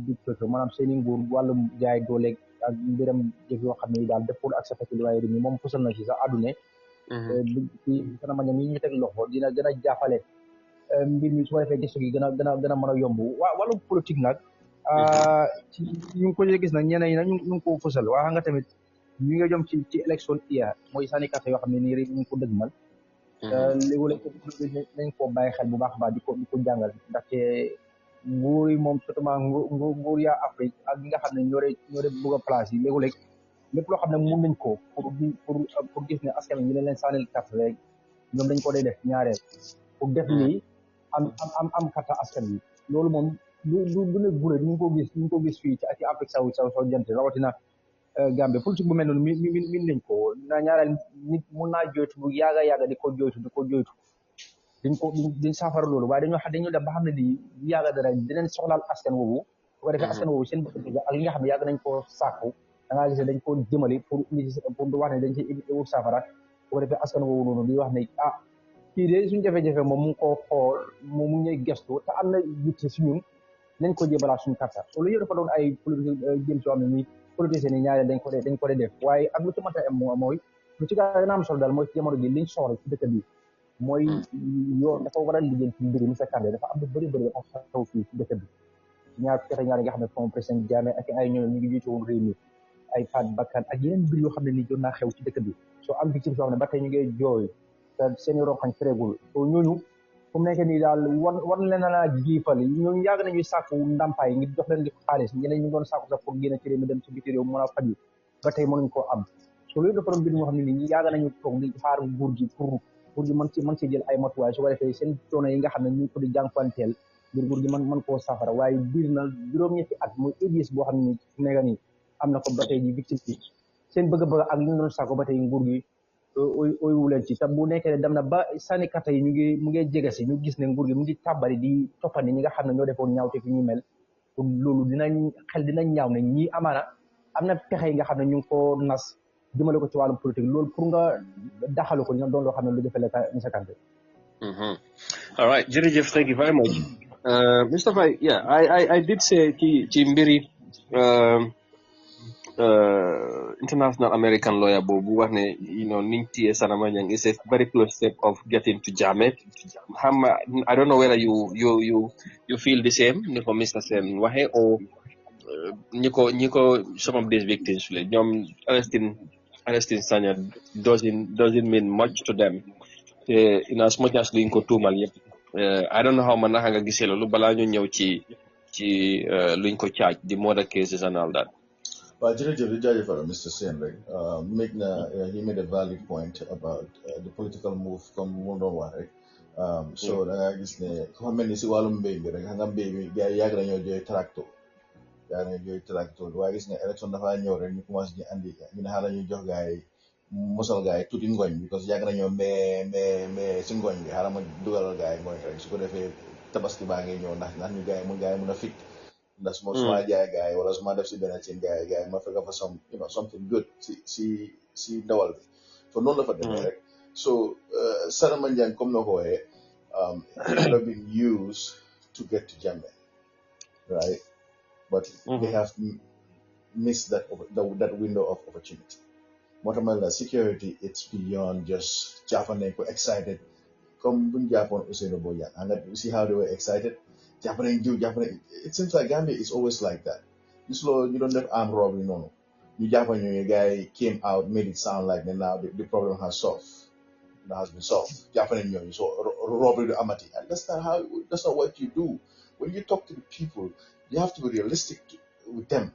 dictateur maanaam seeni nguur wàllum jaay doole ak mbiram jëf yoo xam ne daal dëppul ak sa luwaay réew mi moom fësal na ci sax àdduna ci kana mañam yi ñu teg loxo dina gën a jàppale mbir mi su ko defee gëstu gi gën a mën a yomb wàllum politique nag ci ñu ngi ko gis nag ñeneen ñi nag ñu ngi ko fësal waa xam nga tamit ñu nga jëm ci élection IA mooy sànni carte yoo xam ne nii rek ñu ngi ko dëgmal léegi nañ koo bàyyi xel bu baax a baax di ko jàngal ndaxte nguur yi moom surtout nguur yaa Afrique ak ñi nga xam ne ñoo de bëgg a place yi léegi-léeg lépp loo xam ne mun nañ ko pour gis ne askan wi ñu leen sànnil carte rek ñoom dañ ko day def ñaareel pour def lii am carte askan wi loolu moom du ne gune ñu ngi ko gis fii ci Afrique saw jant rawatina Gambie politique bu mel noonu min nañ ko na ñaareel nit mun naa joytu bu yaaga di ko joytu diñ saafara loolu waaye dañu def ba xam ne lii yaaga dara dinañ soxlaal askan woowu bu ko defee askan woowu seen bëgg ak li nga xam ne yàgg nañ koo sàkku da ngaa gis ne dañ koo jëmale pour wax ne dañ ci wut saafara bu ko defee askan woowu noonu di wax ne kii de suñu jafe-jafe moom mu ngi koo xool moom mu ngi gestu te am na yitte si ñun nañ ko jébalaat suñu karta so lu yëpp dafa doon ay jëm soo xam ne nii politiciens yi ñaareel dañ ko def waaye ak lu ci mënta am mooy lu ci gën a am solo daal mooy ci jamono ji liñ soxla ci dëkk bi mooy yoon dafa war a liggéey ci mbiri monsieur Kandeh dafa am lu bëri dafa xew fii ci dëkk bi ñaar yi nga xam ne comme président Jammeh ak ay ñoom ñu ngi jiite woon réew mi ay faat bakkan ak yeneen mbir yoo xam ne nii jot naa xew ci dëkk bi soo am victime soo xam ne ba tey ñu ngi jooy te seen i ronxañ feregul soo ñooñu fu mu nekk nii daal war leen a jiifal ñooñu yàgg nañuy sàkku ndàmpaay ngir jox leen di xaalis ñeneen ñu doon sàkku sax pour génn ci réew mi dem ci biti réew mën a faju ba tey mënuñ koo am soo loolu dafa doon mbir moo xam ne nii yàgg nañu toog di xaar nguur gi pour gi mën ci jël ay matuwaay su ko defee seen coono yi nga xam ne ñu ko di jànkuwanteel ngir nguur gi mën koo safara waaye biir na juróom-ñetti at muy édies boo xam ne ni fu nekk nii am na ko ba tey ji victime bi seen bëgg-bëgg ak li ñu doon sàkku ba tey nguur gi ooy wuleen ci te bu nekkee ne dem na ba sànni carte yi mu ngi jege si ñu gis ne nguur gi mu ngi tàbbali di toppandi ñi nga xam ne ñoo defoon ñaaw te fi ñu mel pour loolu dinañ ñaaw ne ñii amaana am na pexe yi nga xam ne ñu ngi ko nas jëmale ko ci wàllum politique loolu pour nga daxalu ko dina doon loo xam ne lu jëfale monsieur Kandeh. All right, jërëjëf, thank you very much. Mr. Faye, yeah, I did say ci mbiri international American lawyer boobu wax ne niñ téye SANNA Manjang is a very close step of getting to Jammeh. I don't know whether you feel the same ni ko Mr. Sen waxe or ñi ko some of these victims le ñoom arresting SANNA doesn't mean much to them in as much as liñ ko tuumal yëpp I don't know how man naka nga gisee loolu balaa ñu ñëw ci luñ ko charge the murder cases and all that. Well, Mr. Sen, right? He made a valid point about the political move from Mondowa, right? So I guess how many si walum baby, right? Hangam baby, yag na joy tractor. Why is the election dafa ñëw rek ñu commencé di andi ñu xala ñu jox gaay musal gaay tuuti ngoñ because yag nañu mais ci ngoñ bi xala ma dugal gaay ngoñ rek su ko defee tabaski baa ngi ñëw ndax ñu gaay mun a fit ndax suma jaay gaay wala suma def si benn ci gaay ma fekk fa something good si ndawal bi so noonu la fa demee rek so SANNA Manjang comme na ko waxee it have been used to get to Jammeh, right? But they have missed that window of opportunity. Motamala security, it's beyond just Japanese excited. Come Japan Usaino Boyan. And you see how they were excited? Japanese. It seems like Gambia is always like that. You don't have armed robbery, no. The Japanese guy came out, made it sound like now the problem has been solved. Japanese, so robbery the amati. And that's not what you do. When you talk to the people, you have to be realistic with them.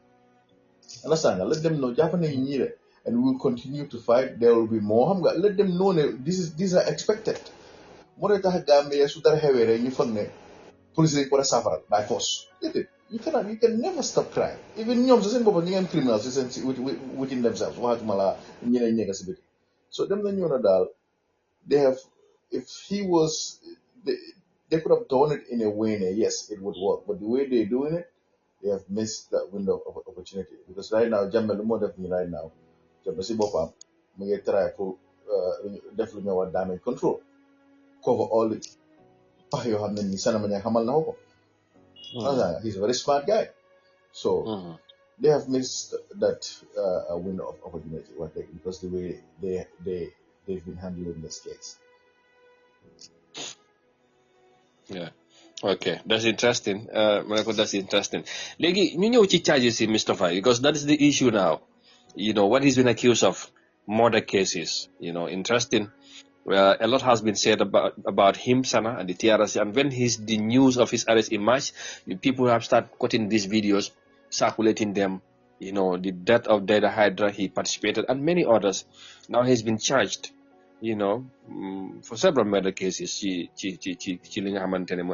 Understand? Let them know Japanese need it, and we will continue to fight. There will be more. Let them know that these are expected. More than Gambia, so that heavy, you find police for a suffer by force. you can never stop crime. Even ñoom sa seen bopp ñi ngeen criminals within themselves waxatuma la ñeneen ñi nekk si biti. So dem nañu na daal they have, if he was, they could have done it in a way that yes it would work, but the way they're doing it, they have missed that window of opportunity. Because right now Jammeh lu moo def nii right now Jammeh si boppam mu ngi try pour def lu ñuy wax damage control, cover all the pax yoo xam ne nii Sana Manjang xamal na ko. He's a very smart guy. So they have missed that window of opportunity, because the way they've been handling this case. Yeah. Okay, that's interesting. That's interesting. Legi, ñu ñëw ci charges yi Mustafa, because that is the issue now. You know, what he's been accused of, murder cases. You know, interesting. A lot has been said about him, Sana, and the TRC. And when the news of his arrest emerged, people have started quoting these videos, circulating them. You know, the death of Dada Hydra, he participated, and many others. Now he's been charged, you know, for several murder cases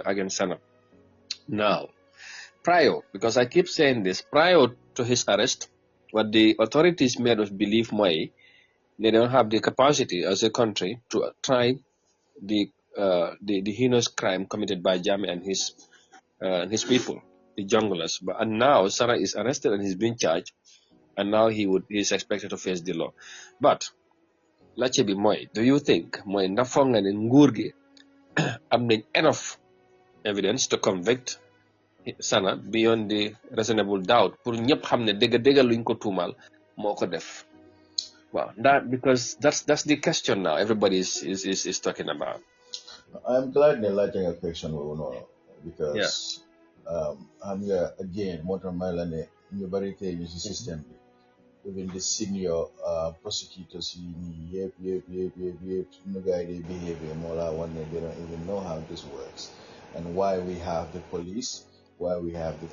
against Sana. Now, because I keep saying this, prior to his arrest, what the authorities made us believe they don't have the capacity as a country to try the heinous crime committed by Jammeh and his people, the junglers. And now Sarah is arrested and he's being charged, and now he's expected to face the law. But laajte bi mooy, do you think mooy ndax foog nga ne nguur gi am nañ enough evidence to convict Sana beyond the reasonable doubt pour ñëpp xam ne dëgg luñ ko tuumal moo ko def? Well, because that's the question now everybody is talking about. I'm glad they're lighting a question, because I'm here again, more than my land, new barricade is the system. Even the senior prosecutors, yep, no guy they behavior, more one they don't even know how this works, and why we have the police, why we have the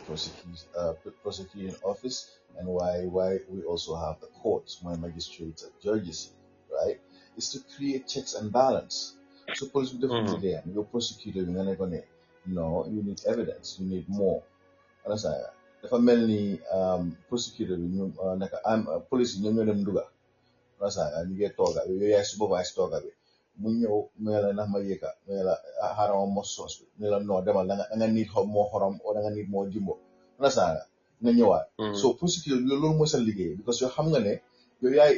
prosecuting office, and why we also have the courts, my magistrates and judges, right? Is to create checks and balance. So police will definitely there. Your prosecutor, no, you need evidence, you need more. Understand? Dafa mel ni prosecutor bi ñu police yi ñoom ñoo dem duga ñu ngi tooga yooyu yaay supervise tooga bi mu ñëw mu la ndax ma yëkka mu la xaaral ma soos bi ñu la non demal da nga nit moo xorom o da nga nit moo jimbo nga ñëwaat. So prosecutor bi loolu mooy sa liggéey, because yoo xam nga ne yow yaay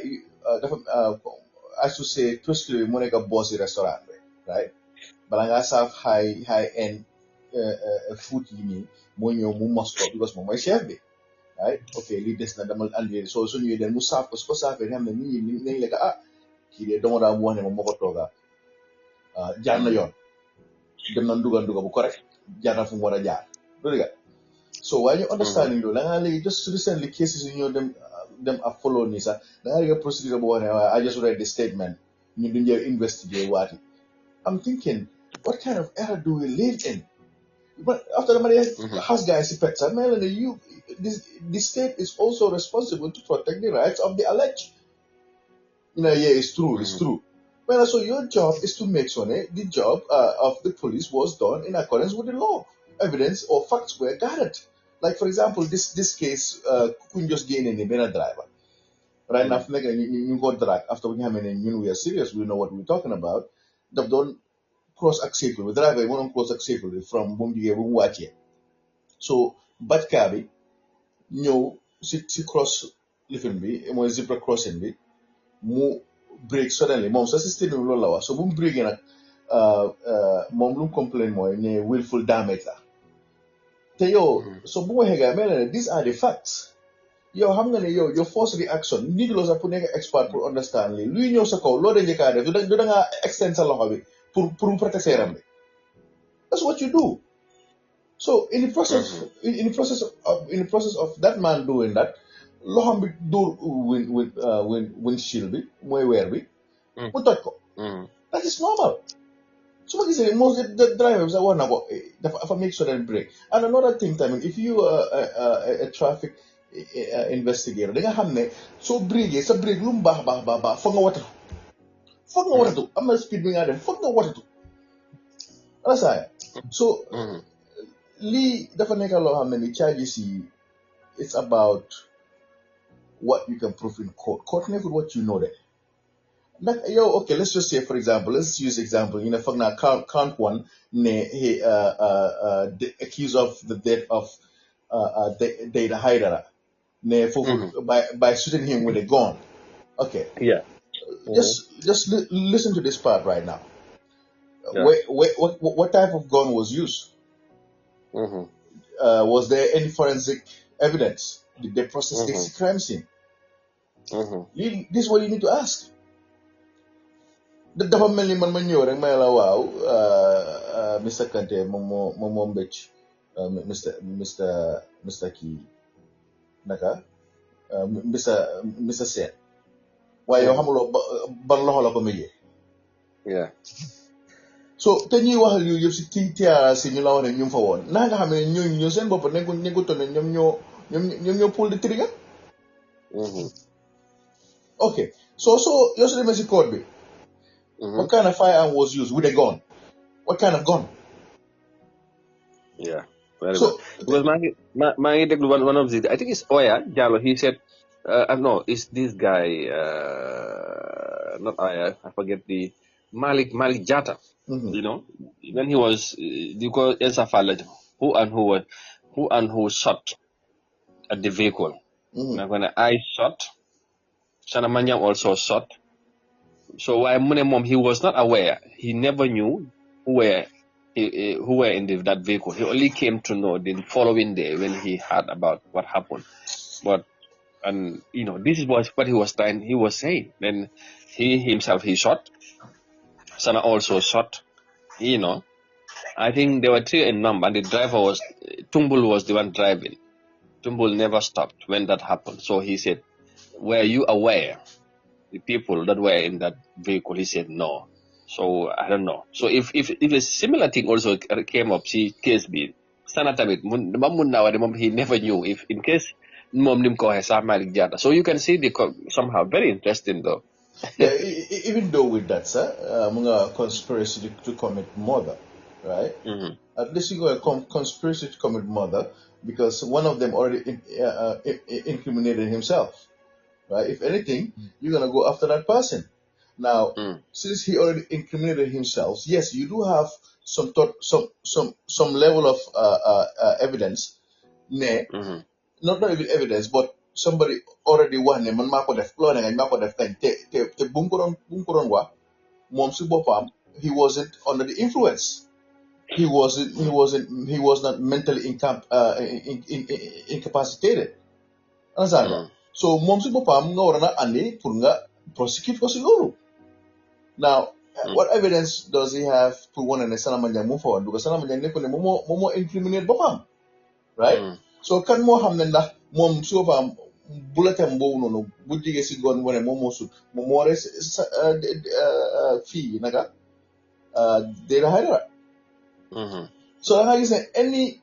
dafa I should say prosecutor bi mu nekk boss yi restaurant bi, right? Bala ngaa serve high end food yi nii moo ñëw mu mos ko, because moom mooy chef bi, right? Okay, lii des na dama andi so ñëwee den mu saaf ko su ko saafee nga xam ne nit ñi nañ lekk kii de dama daa mu wax ne moom moo ko tooga jaar na yoon, dem na nduga bu correct, jaar na fu mu war a jaar loolu nga. So waaye ñu understanding loolu da ngaa léegi just recently cases yi ñoo dem ak follow nii sax da ngaa léegi procedure bu wax ne waaye I just read the statement ñu duñ jël investigate waati. I'm thinking, what kind of era do we live in? But after the money has guys effects, the state is also responsible to protect the rights of the alleged. It's true, it's true. Well, so your job is to make sure the job of the police was done in accordance with the law. Evidence or facts were gathered. Like for example, this case, couldn't just gain any better driver. Right now, you got drag after we are serious, we know what we're talking about. They've done cross-accessible. The driver won't cross-accessible from Bumbi Wache. So, bad cabby, si cross living be, mo zebra crossing be, mo break suddenly. Mom sa system no lawa. So, boom break na mom lum complain mo ne willful damage la. So boom hega these are the facts. Your force reaction. Need los apune expert to understand li. Lui ñew sa kaw lo de njëkka def du da nga extend sa loxo bi. Pour protéger yaram bi. That's what you do. So in the process of that man doing that, loxam bi dóor windshield bi mooy weer bi mu toj ko. That is normal. So ma gisee most the drivers wax na ko dafa make sure that break. And another thing, if you are a traffic investigator da nga xam ne soo brigee sa break lu mu baax foog nga watatu. Foog nga watatu am na speed bi nga def foog nga watatu. Understand? So lii dafa nekk loo xam ne ni charges yi it's about what you can prove in court. Court nekkul what you know de. Like, okay, let's just say, for example, let's use example, for now, count one, the accused of the death of Data Haidara, by shooting him with a gun. Okay. Yeah. Just listen to this part right now. Yeah. What type of gun was used? Was there any forensic evidence? Did they process the crime scene? This is what you need to ask. Dafa mel ni man ma ñëw rek may la waaw Mr Kanté moom mbëcc Mr kii naka Mr Sène waaye yow xamuloo ban loxo la ko mujjee. So te ñuy waxal yu yëpp si TRRC ñu la wax ne ñu fa woon naa nga xam ne ñoo seen bopp nekkutoon ne ñoom ñoo pull the trigger. Okay, so yow su demee si code bi. What kind of firearm was used with a gun? What kind of gun? Yeah, very so, well. Because one of the, I think it's Oya Jallo. He said, no, it's this guy, not Oya. I forget the Malik Jata. You know, when he was because who and who shot at the vehicle. Now when I shot, Sanna Manjang also shot. So while Mom, he was not aware. He never knew who were in that vehicle. He only came to know the following day when he heard about what happened. But this is what he was saying. Then he himself he shot. Sanna also shot. I think there were 3 in number, and the driver was Tumbul was the one driving. Tumbul never stopped when that happened. So he said, "Were you aware?" The people that were in that vehicle, he said no. So I don't know. So if a similar thing also came up, see case be Sanna tamit he never knew if in case mom nim ko Malik Jata. So you can see somehow very interesting though. Yeah, even though with that, sir, conspiracy to commit murder, right? At least you go a conspiracy to commit murder because one of them already incriminated himself. Right? If anything, you're gonna go after that person. Now, since he already incriminated himself, yes, you do have some level of evidence. Not even evidence, but somebody already won him. He wasn't under the influence. He was not mentally incapacitated. Understand? So mom si bopam nga warana andi pour nga prosecute ko si lolu. Now, what evidence does he have to one and Sanna Manjang move forward? Because Sanna Manjang nekone momo incriminate bopam. Right? So kan mo xamne ndax mom si bopam bulletin bobu nonu bu jige si gon wone momo su momo res fi naga Data Haidara. So I guess any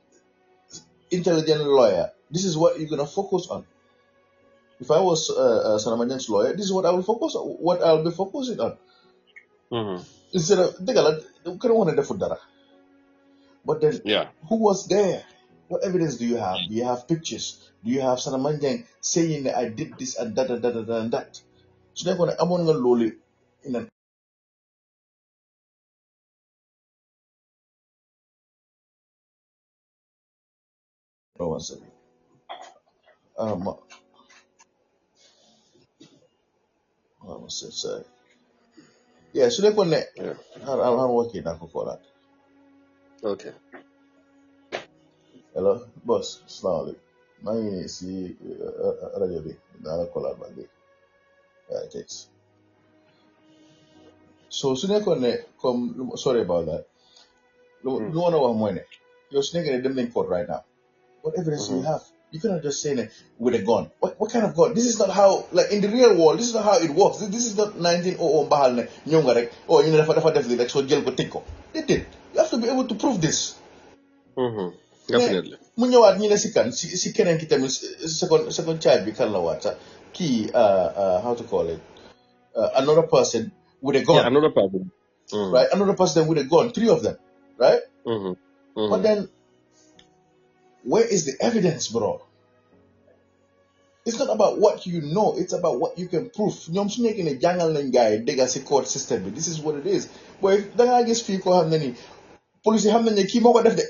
intelligent lawyer, this is what you're gonna focus on. If I was Sanna Manjang's lawyer, this is what I will focus on. What I'll be focusing on. Instead of but then, who was there? What evidence do you have? Do you have pictures? Do you have Sanna Manjang saying that I did this and that and that and that? So therefore, I'm on a lowly in an one second. Sorry. Yeah, so therefore, I'm working now for that. Okay. Hello, boss. Assalamu alaikum. My name is Rajabi. I'll call out my day. Yeah, thanks. So, sorry about that. No one know what you're sneaking at them in court right now. What evidence do you have? You cannot just say it with a gun. What kind of gun? This is not how, like in the real world, this is not how it works. This is not 1900 bahal ne nyonga rek. Oh, you know, definitely like so jail ko tiko. They did. You have to be able to prove this. Definitely. Mu ñëwaat ñi ne si kan si keneen ki tamit second child bi kan la waat kii how to call it another person with a gun. Yeah, another person. Right, another person with a gun. 3 of them. Right. But then Where is the evidence, bro? It's not about what you know, it's about what you can prove. ñoom su nekkee ne jàngal nañ gars yi déggal si court system bi, this is what it is. But if dangaa gis fii koo xam ne ni police yi xam nañ ne kii moo ko def de,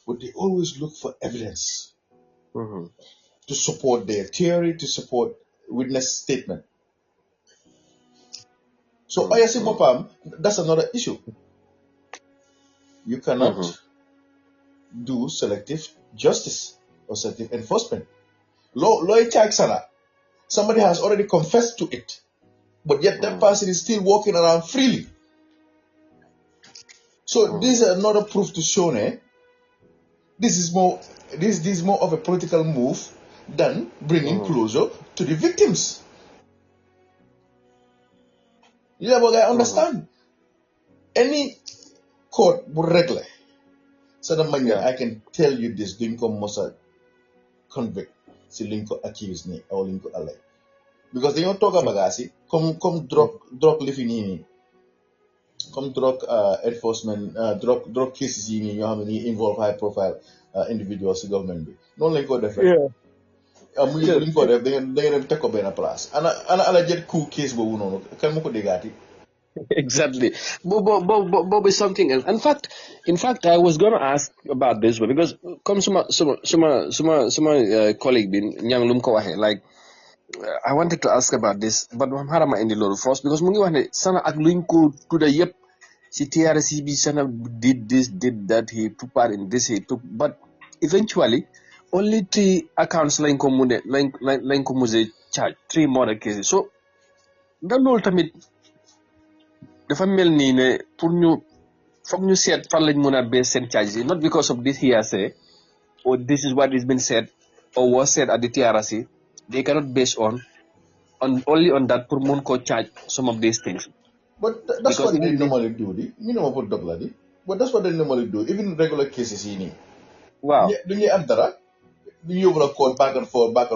but they always look for evidence to support their theory, to support witness statement. So oya si boppam, that's another issue. You cannot do selective justice or selective enforcement. Lawyer charge SANNA, somebody has already confessed to it, but yet that person is still walking around freely. So this is another proof to show this is more of a political move than bringing closure to the victims. You know what I understand? Any court would regular. So I can tell you this, during Mosa convict, si linko accuse ni or linko alay. Because they don't talk about bagasi, come drug living in, come drug enforcement, drug cases in you have any involve high profile individuals in government. No linko different. Linko def they dem tek ko ben place. Ana ala jet coup case bobu nonu kan mako degati. Exactly. Bob is something else. In fact, I was gonna ask about this one because come some colleague bin Nyang Lum ko waxe, like I wanted to ask about this, but I'm harama indi lolu first because mu ngi wax ne SANNA ak luñ ko tudda yep ci TRC bi SANNA did this, did that, he took part in this, but eventually only 3 accounts lañ ko mujé charge, 3 murder cases. So da lolu tamit dafa mel nii ne pour ñu foog ñu seet fan lañ mën a base seen charges, not because of this hearsay or this is what is been said or was said at the TRC. They cannot base on only on that pour mën koo charge some of these things. But that's what they normally do. But that's what they normally do. Even regular cases in Wow. Do you have that? Do you over court back and forth? But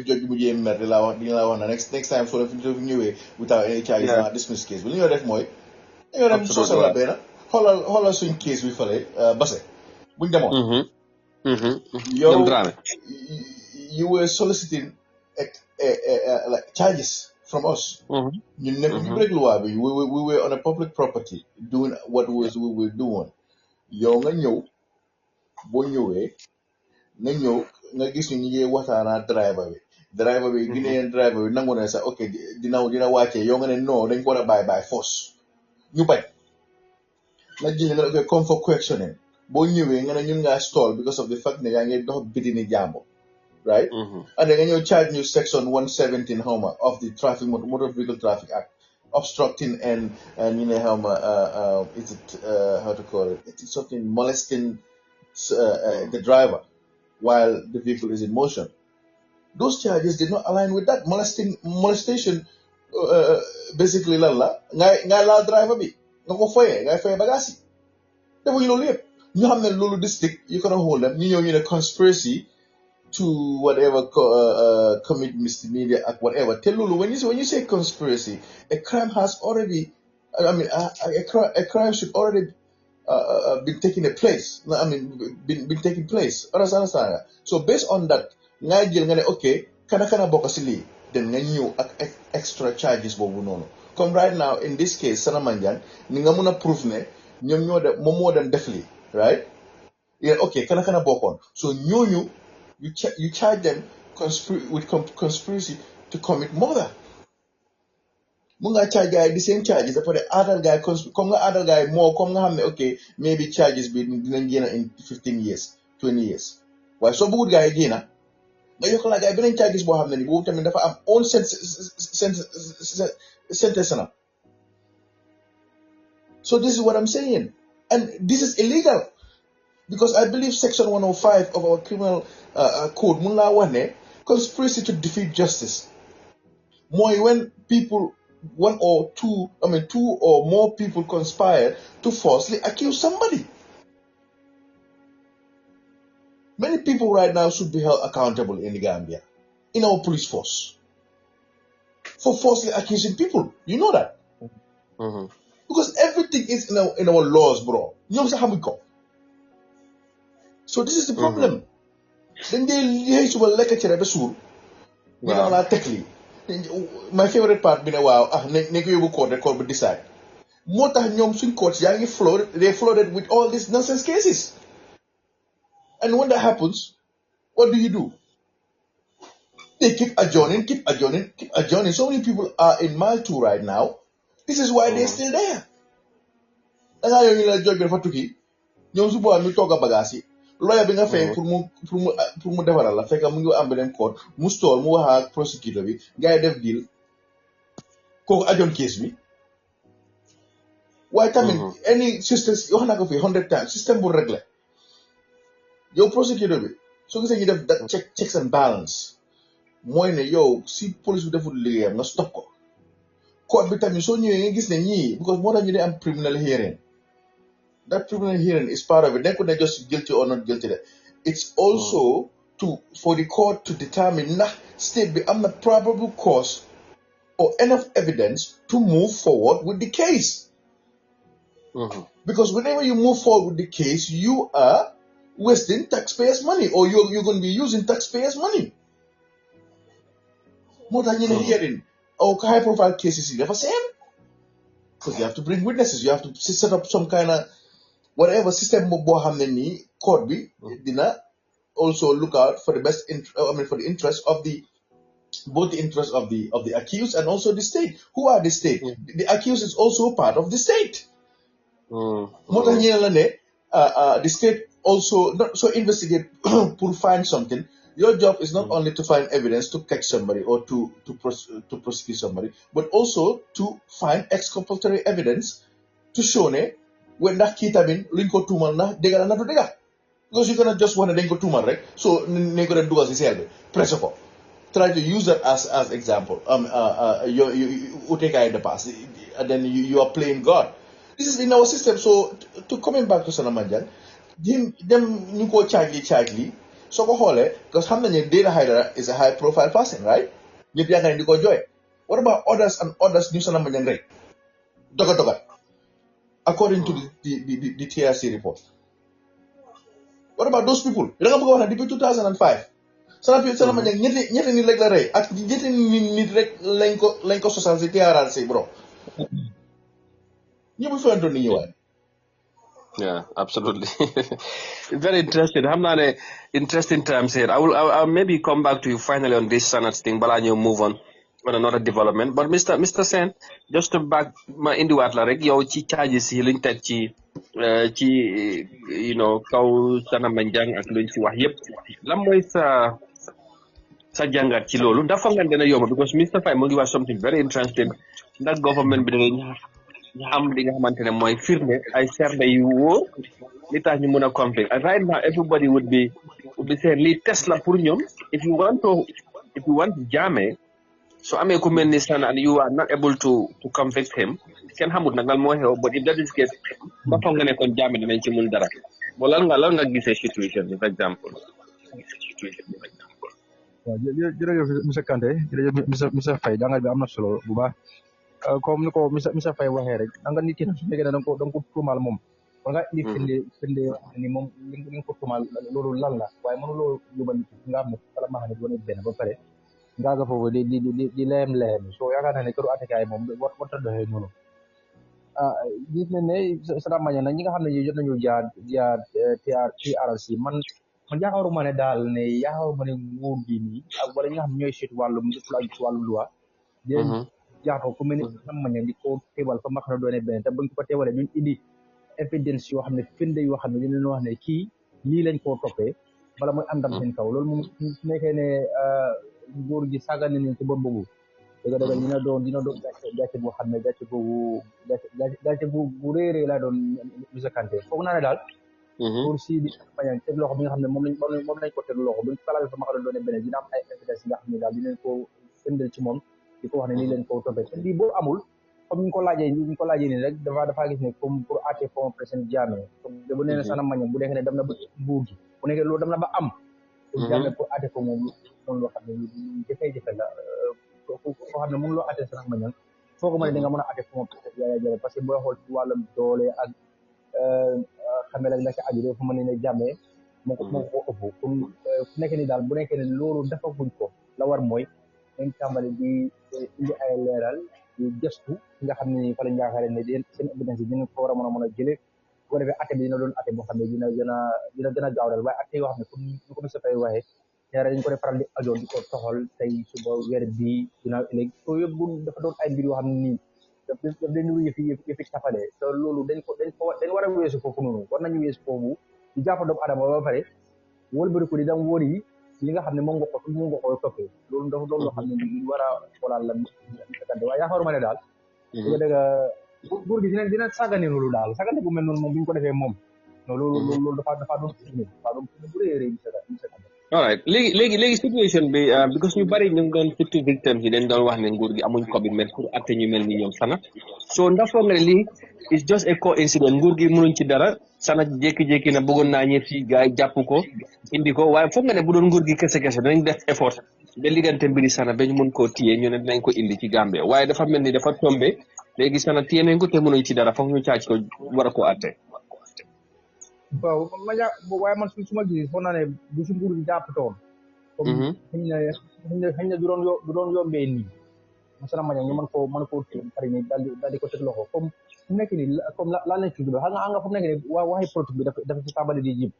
judge you next time for the without any charges dismiss case. Will you have more? You have social better. Hold swing case we follow. Basse. Bring them on. You were soliciting like charges from us. We were on a public property doing what we were doing. Yow nga ñëw boo ñëwee nga ñëw nga gis ñu ngi waxtaan driver bi Guinean driver bi nangu na sax ok dina wàccee yow nga ne non dañ ko war a bàyyi by force ñu bañ nga jël nga ok come for questioning boo ñëwee nga ne ñun ngaa stall because of the fact ne yaa ngi dox biti ni jàmbur, right? And then nga ñëw charge ñu section 117 of the motor vehicle traffic act, obstructing and you know is it how to call it? It's something molesting the driver while the vehicle is in motion. Those charges did not align with that. Molestation basically lala ngay la driver bi nga ko foyee ngay foyee bagage yi defuñu loolu yëpp ñu xam ne loolu district you cannot hold them ñu ñëw ñu ne conspiracy to whatever commit misdemeanor at whatever. Tell Lulu, when you say conspiracy, a crime has already, a crime should already been taking place. I mean, been taking place. Understand? So based on that, okay, kana bokasili, then new extra charges bobu nono. Come right now in this case, SANNA Manjang, ninga muna proof ne, more than definitely, right? Yeah, okay, kana bokon. So you charge them with conspiracy to commit murder. Munga charge guy the same charges for the other guy come other guy more come okay maybe charges be in 15 years 20 years. Why so good guy again na yoko la guy benen charges bo xamne ni bo tamit dafa am own sentence na. So this is what I'm saying, and this is illegal. Because I believe Section 105 of our criminal code, Mula Wane, conspiracy to defeat justice. More when people, two or more people conspire to falsely accuse somebody. Many people right now should be held accountable in the Gambia, in our police force, for falsely accusing people. You know that? Because everything is in our laws, bro. You know how we go. So this is the problem. Then they live to a lecture at the school. You know, la technically. My favorite part been a while. Nego you court record but decide. More than young swing courts, they flooded with all these nonsense cases. And when that happens, what do? They keep adjourning. So many people are in mile 2 right now. This is why they're still there. And I only like judge for Tuki. Young Subo and we talk about Bagasi. Lawyer being a fair for mu defarala fekk mu ngi am benen court mu stall mu wax ak prosecutor bi gaay def deal ko adjourn case bi waaye tamit any system wax na ko fi 100 times system bu réglé yow prosecutor bi so gisee ñu def that checks and balance mooy ne yow si police bi deful liggéeyam nga stop ko court bi tamit soo ñëwee nga gis ne ñii because moo tax ñu ne am criminal hearing. That criminal hearing is part of it. They couldn't just guilty or not guilty. It's also for the court to determine state the probable cause or enough evidence to move forward with the case. Because whenever you move forward with the case, you are wasting taxpayers' money, or you're going to be using taxpayers' money. More than in a hearing or high-profile cases, you never same. Because you have to bring witnesses. You have to set up some kind of whatever system court be dina also look out for the best for the interest of both the interest of the accused and also the state. Who are the state? The accused is also part of the state. The state also not so investigate to find something. Your job is not only to find evidence to catch somebody or to prosecute somebody, but also to find exculpatory evidence to show when that kita bin linko tumal na dega na do dega because you cannot just want to linko tumal right so nego dem dugal ci selbe press ko try to use that as example you take the past and then you are playing God. This is in our system. So to coming back to SANNA Manjang them ñu ko charge so ko xolé because xam nañu Data Haidara is a high profile person, right? ñepp yaaka ni ko joy. What about others ñu SANNA Manjang rek doga according to the TRC report. What about those people? You don't go depuis 2005. SANNA Manjang ñetti nit rek la rey ak ñetti nit rek lañ ko sosal ci TRC bro. ñepp fa ndon ni ñëwaat. Yeah, absolutely. Very interesting. I'm interesting terms here. I'll maybe come back to you finally on this SANNA thing, but I'll move on another development. But Mr. Sen, just to back my indiwaat la rek yow ci charges yi luñ tek ci kaw SANNA Manjang ak luñ ci wax yépp lan mooy sa jàngat ci loolu ndax foog nga dina yomb because Mr. Faye mu ngi wax something very interesting ndax government bi dangay am li nga xamante ne mooy firnde ay serbe yu wóor li tax ñu mën a conflict right now everybody would be saying lii test la pour ñoom if you want Jammeh so amee ku mel ni SANNA and you are not able to convict him kenn xamut nag lan moo xew but if that is case ba foog nga ne kon Jammeh dinañ ci mun dara bo lan nga gisee situation bi par exemple waaw jërëjëf monsieur Kanté jërëjëf monsieur Faye jàngat bi am na solo bu baax comme ni ko monsieur Faye waxee rek danga nit ki su fekkee ne danga ko tuumaal moom war nga indi firnde ni moom li nga ko tuumaal loolu lan la waaye mënuloo yóbbal nga xam ne kala maa xam ne doon benn ba pare nga ga foofu di leem so yaakaar naa ne këru attekaay moom warta doxee noonu gis nañ ne SANNA Manjang nag ñi nga xam ne jot nañu jaar TRC man yaakaaruma ne daal ne yaakaaruma ne nguur gi nii ak wala ñi nga xam ne ñooy seetu wàllum lépp lu aju ci wàllu loi di jaatoo ku mel ni SANNA Manjang di ko teewal fa ma xam ne doone benn te buñ ko teewalee ñun indi évidence yoo xam ne firnde yoo xam ne dinañ wax ne kii lii lañ koo toppee bala muy àndam seen kaw loolu moom su nekkee ne nguur gi sàggan nañ ci bor boobu dëgg dina doon gàcce boo xam ne gàcce bu réeree laa doon monsieur Kanté foog naa ne daal pour si di Manjang teg loxo bi nga xam ne moom lañ ko teg loxo buñ falal fa ma xam ne doone benn dina am ay évidence yi nga xam ne daal dinañ ko firndeel ci moom di ko wax ne nii leen ko toppee te lii boo amul comme ñu ko laajee nii rek dafa gis ne comme pour àtte fond président Jammeh comme bu nee na SANNA Manjang bu nekkee ne dem na ba nguur gi bu nekkee loolu dem na ba am pour Jammeh pour àtte ko moom loo xam ne jafe-jafe la koo xam ne mënu loo àtte SANNA Manjang foo ko mën di nga mën a àtte fond président Jammeh parce que booy xool ci wàllum doole ak xamee la ci aju dafa mën ne Jammeh moo ko ëpp kon fu nekk ni daal bu nekkee ne loolu defaguñ ko la war mooy dañ tàmbali di indi ay leeral di gëstu nga xam ne fa lañ yaakaare ne seen évidence yi dinañ ko war a mën a jëlee bu ko defee atte bi dina doon atte boo xam ne dina gën a gaaw daal waaye atte yoo xam ne comme ñu ko monsieur Faye waxee ñaare dañ ko def faral di ajoon di ko toxal tey suba weer bi ginnaaw ëllëg yooyu yëpp dafa doon ay mbir yoo xam ne nii daf leen di yëfi tafale te loolu dañ war a weesu foofu noonu war nañu weesu foofu di jàpp doomu adama ba pare wëlbatiku di dem wóor yi li nga xam ne moom nga ko toppee loolu dafa doon loo xam ne ñu war a xoolaat la fekkante waaye yaakaaruma ne daal dëgg buur gi dina sàggane loolu daal sàggane bu mel noonu moom bu ñu ko defee moom non loolu dafa doon bu rëy rëy all right léegi situation bi because ñu bari ñu ngi doon surtout victimes yi dañ doon wax ne nguur gi amuñ commitment pour atte ñu mel ni ñoom Sana so ndax foog nga ne lii it's just a coincidence nguur gi mënuñ ci dara Sana jékki-jékki na bëggoon naa ñëw fii gars yi jàpp ko indi ko waaye foog nga ne bu doon nguur gi kese danañ def effort ba liggante mbiri Sana ba ñu mën koo téye ñu ne dinañ ko indi ci Gambie waaye dafa mel ni dafa tombé léegi Sana téye nañ ko te mënuñ ci dara foog ñu caaj ko war a koo atte waaw waaye man su ma gisee foog naa ne bu si nguur gi jàppatoon comme xëy na du doon yombee nii Sana Manjang ñu mën koo pare ni daal di ko teg loxo comme fu nekk nii comme la lañ ci jublu xam nga fu nekk nii waxi politique bi dafa ci tàmbali di jib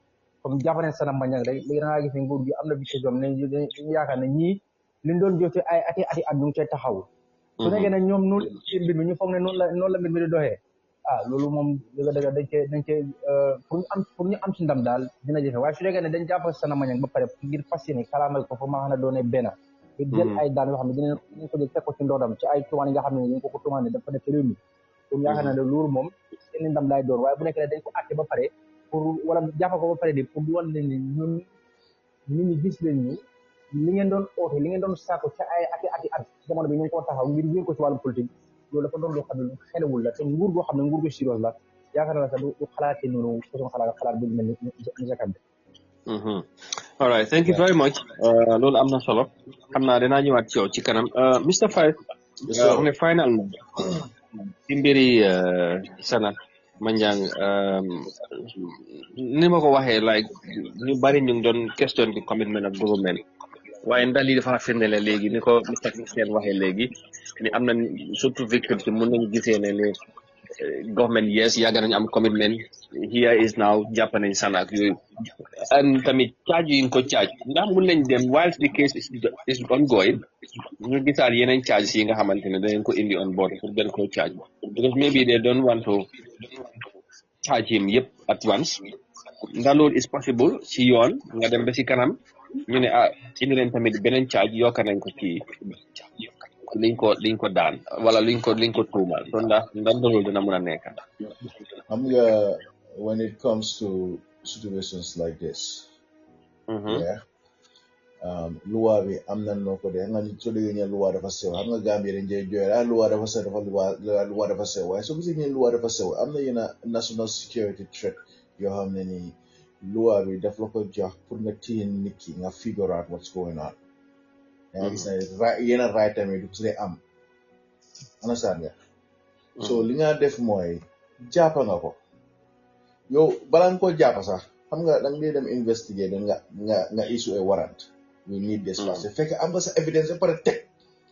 comme jàpp ne Sana Manjang rek léegi da ngaa gis ne nguur gi am na victoire jom ne dañu yaakaar ne ñii liñ doon jote ay ati at ñu ngi cay taxaw su nekkee ne ñoom noonu mbir mi ñu foog ne noonu la mbir mi di doxee loolu moom dëgg dañ cee pour ñu am ci ndam daal dina jafe waaye su nekkee ne dañ jàpp Sana Manjang ba pare ngir fas yéene kalaamal ko fa maa xam ne doone benn jël ay daan yoo xam ne dinañ ko jël teg ko ci ndoodam ci ay tuumaan yi nga xam ne dañ ko tuumaan ne dafa def ci réew mi kon yaakaar naa ne loolu moom seen ndam laay doon waaye bu nekkee ne dañ ko àtte ba pare pour wala jàpp ko ba pare di pour wan leen ni ñun nit ñi gis leen ñu li ngeen doon oote li ngeen doon saako ci ay ati at jamono bi ñu ngi ko taxaw ngir yéen ko ci wàllu politique loolu dafa doon loo xam ne lu xelewul la te nguur goo xam ne nguur gu sérieux la yaakaar naa sax du xalaatee noonu façon xalaat bu mel ni Jakarta. all right thank you very much loolu am na solo xam naa dinaa ñëwaat ci yow ci kanam Mr Faye on est final na ci mbiri Sana Manjang ni ma ko waxee like ñu bari ñu ngi doon question bi commitment ak government waaye ndax lii dafa firndeel léegi ni ko Mr Christian waxee léegi ni am na surtout victimes yi mën nañu gisee ne ni government yes yàgg nañu am commitment here is now jàpp nañ Sana ak yooyu and tamit charge yi ñu ko charge ndax mun nañ dem while the case is ongoing ñu gisaat yeneen charges yi nga xamante ne danañ ko indi on board pour gën koo charge because maybe they don't want to charge him yëpp at once ndax loolu is possible ci yoon nga dem ba ci kanam ñu ne indi leen tamit beneen charge yokka nañ ko ci liñ ko daan wala liñ ko tuumal so ndax loolu dina mën a nekk xam nga when it comes to situations like this yeah luwa bi am na noo ko de nga ni so déggee ñeen luwa dafa sew xam nga Gambie dañ jey jooy luwa dafa sew luwa dafa sew waaye soo gisee ñeen luwa dafa sew am na yenn national security threat yoo xam ne ni luwa bi daf la ko jox pour nga téye nit ki nga figure out what's going on yaa gis na yenn right tamit du tudee am understand nga so li nga def mooy jàppa nga ko yow balaa nga ko jàppa sax xam nga danga dee dem investigate nga issue a warrant we need this parce que fekk am nga sa evidence ba pare teg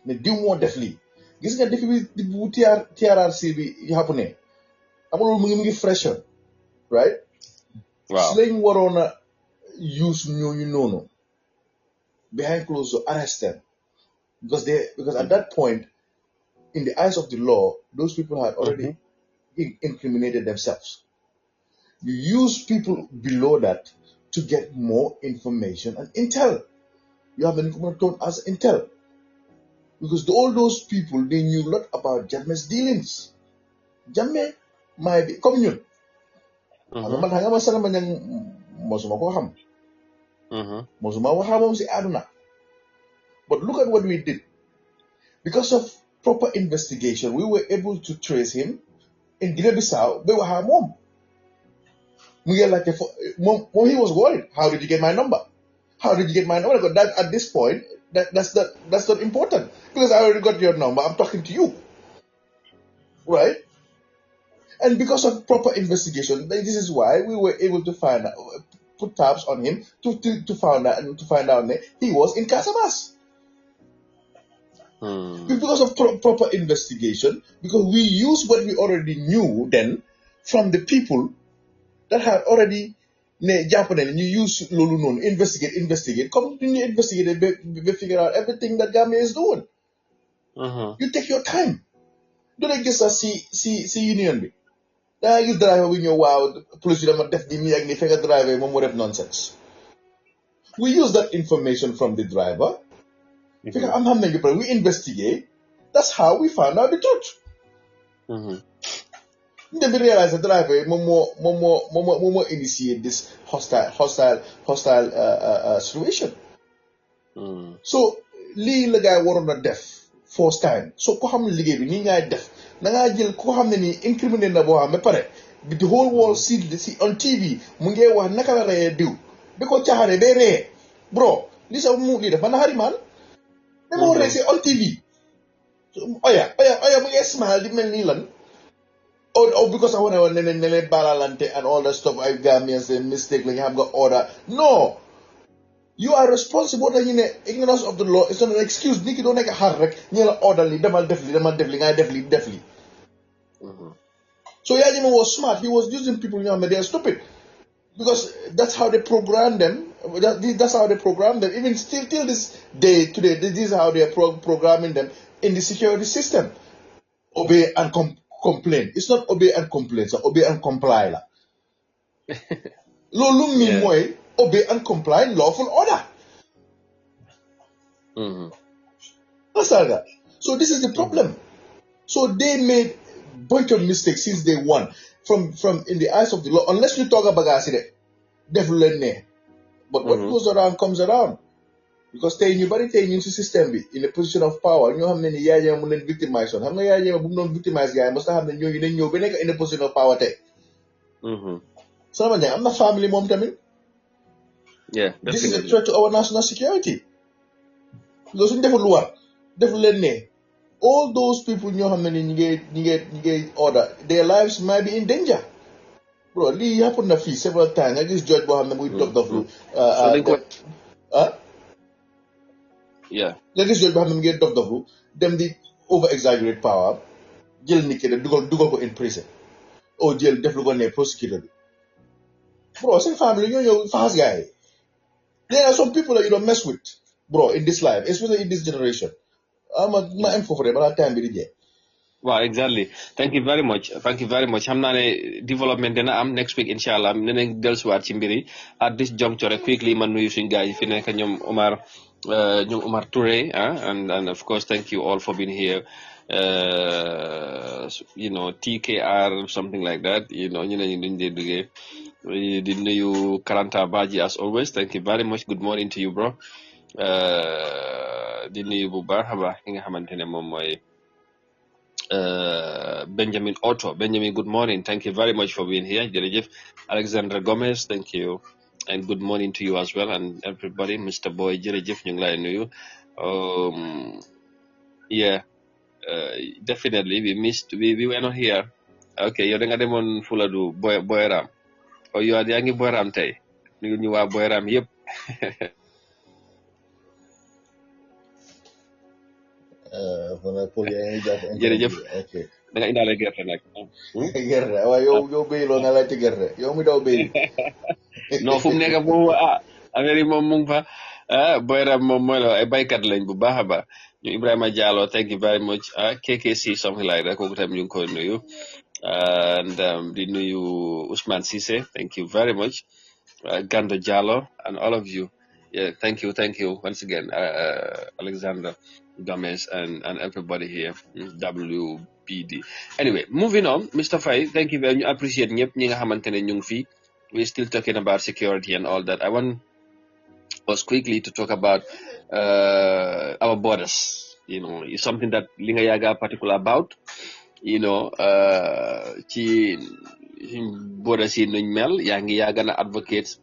ne diw moo def lii gis nga defi bi bu TRRC bi yàpp ne am loolu mu ngi fresher right waaw si lañ waroon a use ñooñu noonu behind closed door arrest them because at that point in the eyes of the law those people had already incriminated themselves. You use people below that to get more information and intel. You have an information as intel. Because all those people, they knew a lot about Jammeh's dealings. Jammeh might be communion. Man hanga masala man yang mosuma ko xam. Mosuma wa xam si aduna. But look at what we did. Because of proper investigation, we were able to trace him in Guinea-Bissau. Be wa mom. He was worried. How did you get my number? How did you get my number? Because that, at this point, that's not important. Because I already got your number. I'm talking to you. Right? And because of proper investigation, this is why we were able to find out, put tabs on him to find out that he was in Casamas. Because of proper investigation, because we use what we already knew then from the people that had already Japanese, and you use Lulu non investigate. Come to investigate, we figure out everything that Gambia is doing. You take your time. Don't just see union be. That is driver when you wow police dama def di mi ak ni fekk driver moom moo def nonsense. We use that information from the driver. Fekk am xam nañu we investigate. That's how we found out the truth. Then we realize the driver more initiate this hostile situation. So lii la guy waroon na def first time. So ko xam liggéey bi nii ngay def na ngaa jël ko xam ne nii incriminate na boo xam ba pare the whole world see on TV mu ngi wax naka la reyee diw bi ko caaxaane day reyee bro li sa mu lii def man na xari maan dama rey si on TV oya mu ngi smile di mel nii lan or because I want to nene balalante and all that stuff I Gambians mistake like you have got order. No. You are responsible that ignorance of the law is not an excuse. Niki don't make a hard wreck. You orderly, definitely. So Yajima was smart. He was using people they are stupid. Because that's how they program them. That's how they program them. Even still till this day, today, this is how they are programming them in the security system. Obey and complain. It's not obey and complain. So obey and comply. Lolu mean way. Obey and comply lawful order. That's all that. So this is the problem. So they made a bunch of mistakes since day one. From in the eyes of the law, unless you talk about definitely. But what goes around comes around. Because stay in your system in a position of power. You know how many yaya will victimize on. How many yaya will not victimize guy must have the new in a position of power. So I'm not family mom coming. Yeah, definitely. This is a threat to our national security. Because in definitely, all those people know how many you get order. Their lives might be in danger. Bro, Lee happened to fee several times. I just judge Boham we talked of yeah. Let us judge Boham get talked of them the over exaggerate power. Jail Nikki go in prison. Or jail definitely prosecuted. Bro, same family, you're fast guy. There are some people that you don't mess with, bro, in this life, especially in this generation. I'm not for it, but time be Wow, exactly. Thank you very much. Xam naa ne development dina am next week inshallah nenañ dellusiwaat ci mbiri at this juncture quickly man nuyu suñu gars yi fi nekk ñoom Omar Touré and of course thank you all for being here. TKR something like that, ñu ne ñu duñ dee duggee di nuyu Karanta Baji as always. Thank you very much. Good morning to you, bro. Di nuyu bu baax a baax ki nga xamante ne moom mooy Benjamin Otto. Benjamin, good morning. Thank you very much for being here. Jërëjëf. Alexandra Gomez, thank you. And good morning to you as well. And everybody, Mr. Boy, jërëjëf ñu ngi lay nuyu. Yeah, definitely. We were not here. Okay, yow da nga demoon Fuladu Boyram. Oh, yaa ngi Boyram tey. Ñu waa Boyram yëpp. Jërëjëf. Da nga indaale gerte nag. Gerte waaye yow béyloo nga laajte gerte yow mi daw béy. Non fu mu nekk moom affaire yi moom mu ngi fa Boyram moom mooy la ay baykat lañ bu baax a baax ñu Ibrahima Diallo thank you very much KKC something like that kooku tam ñu ngi koy nuyu and di nuyu Ousmane Cissé thank you very much Gando Diallo and all of you. Yeah, thank you once again, Alexander Gomez and everybody here, WBD. Anyway, moving on, Mr. Faye, thank you very much. Appreciate ñëpp ñi nga xamante ne ñu ngi fi. We're still talking about security and all that. I want us quickly to talk about our borders. It's something that Linga Yaga particular about. Ci borders yi nuñ mel yaa ngi yaa gën a advocate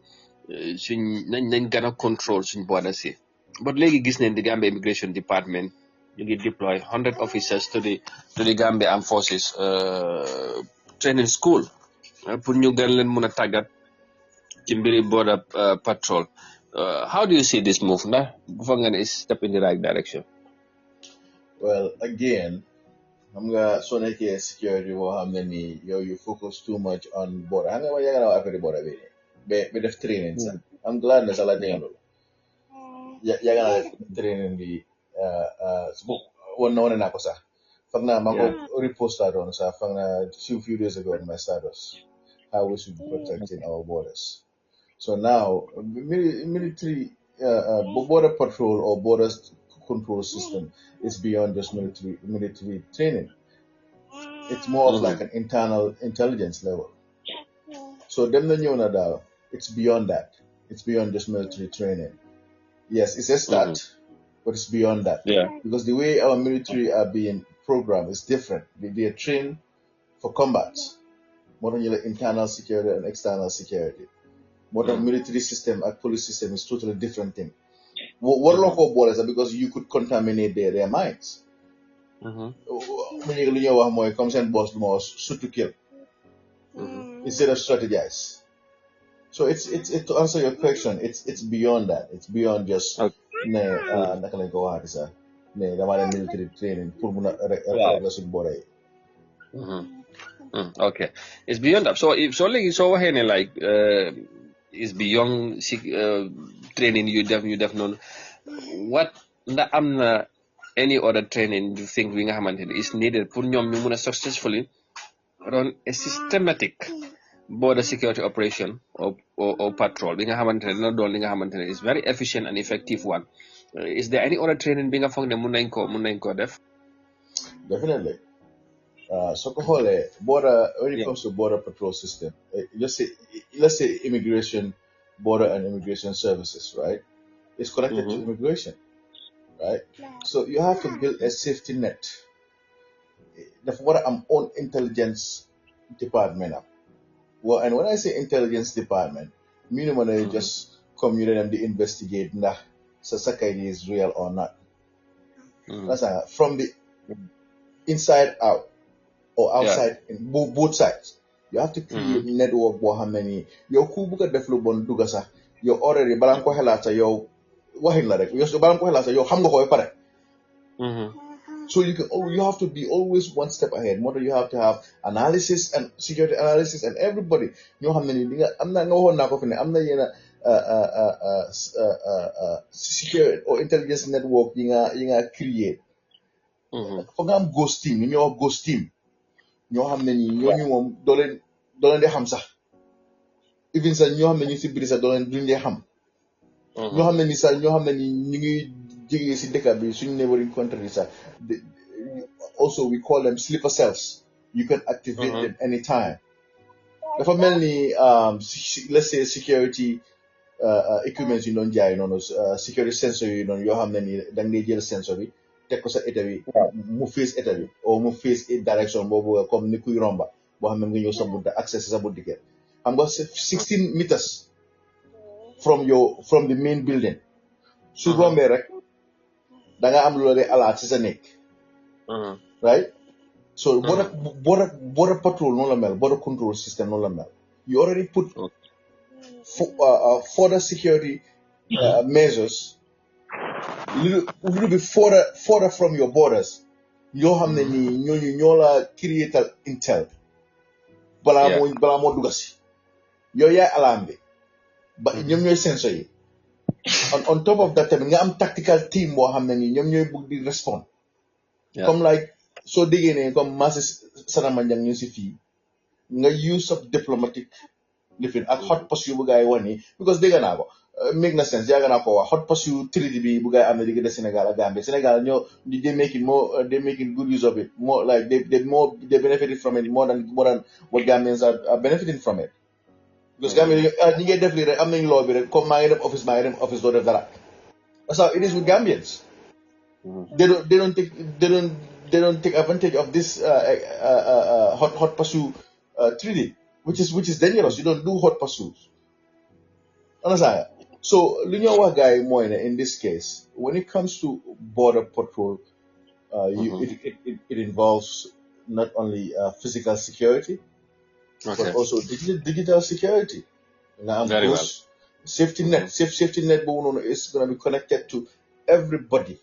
nañ gën a control suñ borders yi but léegi gis nañ di Gambia Immigration Department ñu ngi deploy 100 officers to the Gambia Armed Forces training school pour ñu gën leen mun a tàggat ci mbiri border patrol. How do you see this move? Ndax bu fa nga ne is step in the right direction? Well, again, I'm gonna so nekkee security boo xam ne nii yow you focus too much on border xam nga ma yàgg naa wax affaire border be def training sax I'm glad ne sax la dégg loolu yàgg naa def training bi wane naa ko sax foog naa maa ko reposta doon sax foog naa few days ago on my status how we should be protecting our borders. So now military border patrol or border control system is beyond just military training. It's more of like an internal intelligence level. So them the new Nadal, it's beyond that. It's beyond just military training. Yes, it's a start, but it's beyond that. Yeah. Because the way our military are being programmed is different. They are trained for combat. More than your internal security and external security. Modern military system and police system is totally different thing. What local borders are because you could contaminate their minds. When you come and boss more shoot to kill instead of strategize. So it's to answer your question, it's beyond that. It's beyond just military training. Okay, it's beyond that. So if like is beyond training you def non what any other training you think we is needed pour ñom ñu mëna successfully run a systematic border security operation or patrol bi nga xamantene dina doon li nga xamantene is very efficient and effective one. Is there any other training bi nga fogg ne mën nañ ko def? Definitely. So border when it comes to border patrol system, let's say immigration, border and immigration services, right? It's connected to immigration, right? So you have to build a safety net. That's what I'm on intelligence department. Well, and when I say intelligence department, minimum I just come here and they investigate nah Sasakai is real or not. That's from the inside out or outside in both sides. You have to create network how many yo ku buka def lu bon duga sax yo already balang ko helata yo wahin la rek yo balang ko helata yo xam nga ko pare. So you have to be always one step ahead. More you have to have analysis and security analysis and everybody. You know how many I'm not no na ko fine. I'm not yena security or intelligence network yinga create. For example, ghost team, ghost team. Ñoo xam ne nii ñooñu moom doo leen dee xam sax even sax ñoo xam ne ñu si biir sax duñ dee xam ñoo xam ne nii sax ñoo xam ne nii ñu ngi jege si dëkk bi suñu neighboring country sax also we call them sleeper cells. You can activate them anytime. Dafa mel ni let's say security equipment yu doon jaay noonu security sensor yu noonu yoo xam ne nii da ngay jël sensor bi teg ko sa état bi mu face état bi ou mu face direction boobu comme ni kuy romba boo xam ne nga ñëw sa bunta access sa bunti kër xam nga 16 meters from the main building su rombee rek da nga am lu la dee alert si sa nekk right so border patrol noonu la mel border control system noonu la mel you already put further security measures little bit further from your borders yoo xam ne nii ñooñu ñoo la creatal intel balaa moo dugga si yow yaay alarme bi ba ñoom ñooy sensor yi on top of that tamit nga am tactical team boo xam ne nii ñoom ñooy bugg di respond comme like soo déggee ne comme Massi SANNA MANJANG ñu si fii nga use of diplomatic lifin ak hot post yu bu gaay wax nii because dégg naa ko make na sense yàgg naa ko wax hot post yu treaty bi bu gaay am na diggante Sénégal ak Gambie Sénégal ñoo they making good use of it more like they benefited from it more than what Gambians are benefiting from it because Gambie ñi ngay def lii rek am nañ law bi rek comme maa ngi dem office doo def dara that's how it is with Gambians they don't take advantage of this hot pursuit treaty which is dangerous. You don't do hot pursuits. Understand? So, in this case, when it comes to border patrol, it involves not only physical security, but also digital security. Very well. Those safety net, safety net is going to be connected to everybody,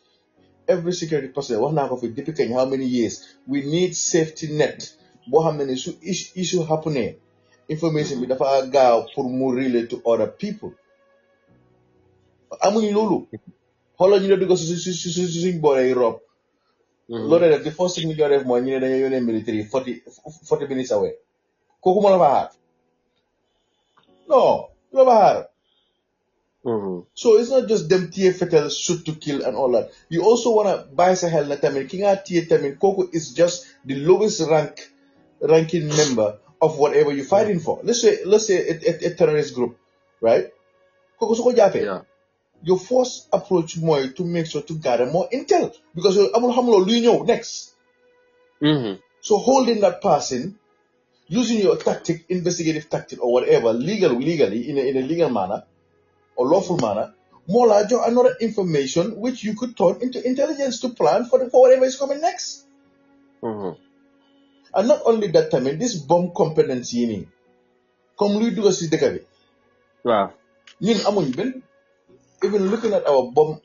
every security personnel. How many years? We need safety net. How many issue happening? Information bi dafa gaaw pour mu relate to other people. Amuñu loolu. Xoolal ñu ne dugg suñ booree Europe. Loolu def the first thing ñu def mooy ñu ne dañoo yónnee military 40 minutes away. Kooku moo la fa xaar. No, la fa xaar. So it's not just them tier fatal shoot to kill and all that. You also want to buy sa hell na tamit ki nga tier tamit kooku is just the lowest ranking member of whatever you're fighting for. Let's say a terrorist group, right? Kooku su ko jàppee. Your first approach more to make sure to gather more intel because next. So holding that person, using your tactic, investigative tactic or whatever, legally in a legal manner or lawful manner, more larger another information which you could turn into intelligence to plan for whatever is coming next. And not only that time, this bomb competency come lui do si dekabi. Wow. Even looking at our bomb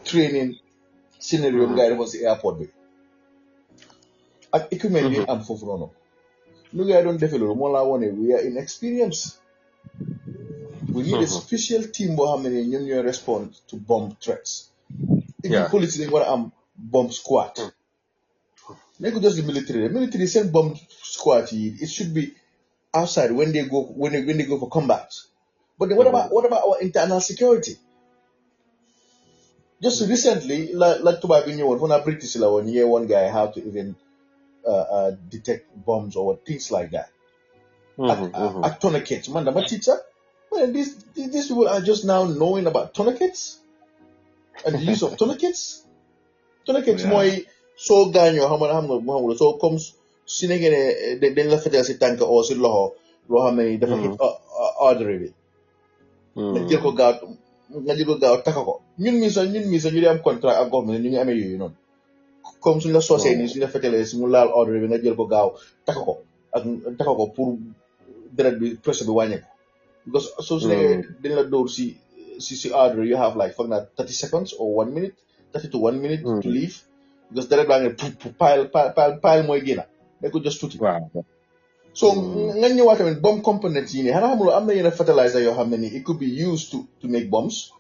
training scenario guy was the airport bi. At equipment and for no. Look, I don't develop more we are inexperienced. We need a special team how many you respond to bomb threats. Even police they want bomb squad. They could just the military. The military send bomb squad. It should be outside when they go for combat. But then what about our internal security? Just recently, like to buy when I British when you one guy how to even detect bombs or things like that. At tourniquets, man, my teacher. Man, these people are just now knowing about tourniquets and the use of tourniquets. Tourniquets more so ganyo how so comes sinigene den la fetel si tanka o si loho many dafa hit artery. Nga jël ko gaaw takako ñun mi sa ñu di am contrat ak government ñu ngi amé yoyu non comme suñ la sosé ni suñ la fétalé si mu laal ordre bi nga jël ko gaaw takako pour deret bi pressure bi wañé ko because so dañ la door si ordre you have like for 30 seconds or 1 minute 30 to 1 minute to leave because deret ba nga pile moy gëna da ko just tuti so nga ñëwaat tamit bomb components yi nii xanaa xamuloo am na yenn fertilizer yoo xam ne nii it could be used to make bombs.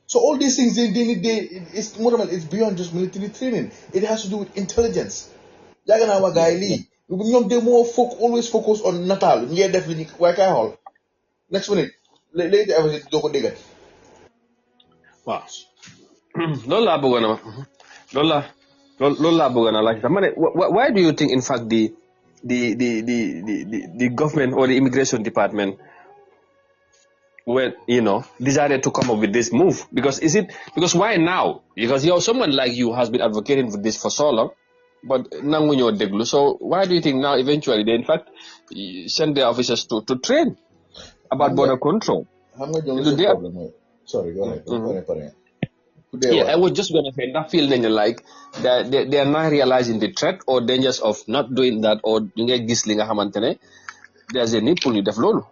So all these things it's beyond just military training. It has to do with intelligence. yàgg naa wax gars yi lii ñoom de moo always focus on nataal ngeen def li ñu waaye kaay xool next minute léegi te affaire doo ko déggati. waaw loolu laa bëggoon a wax loolu laa bëggoon a laaj ma ne why do you think in fact the government or the immigration department decided to come up with this move? Because why now? Because someone like you has been advocating for this for so long, but nanguñoo déglu. So why do you think now eventually they in fact send their officers to train about border control? Sorry, go ahead. I was just going to say that feeling like they are not realizing the threat or dangers of not doing that or ngay gis li nga xamantene there's a need pour ñu def loolu.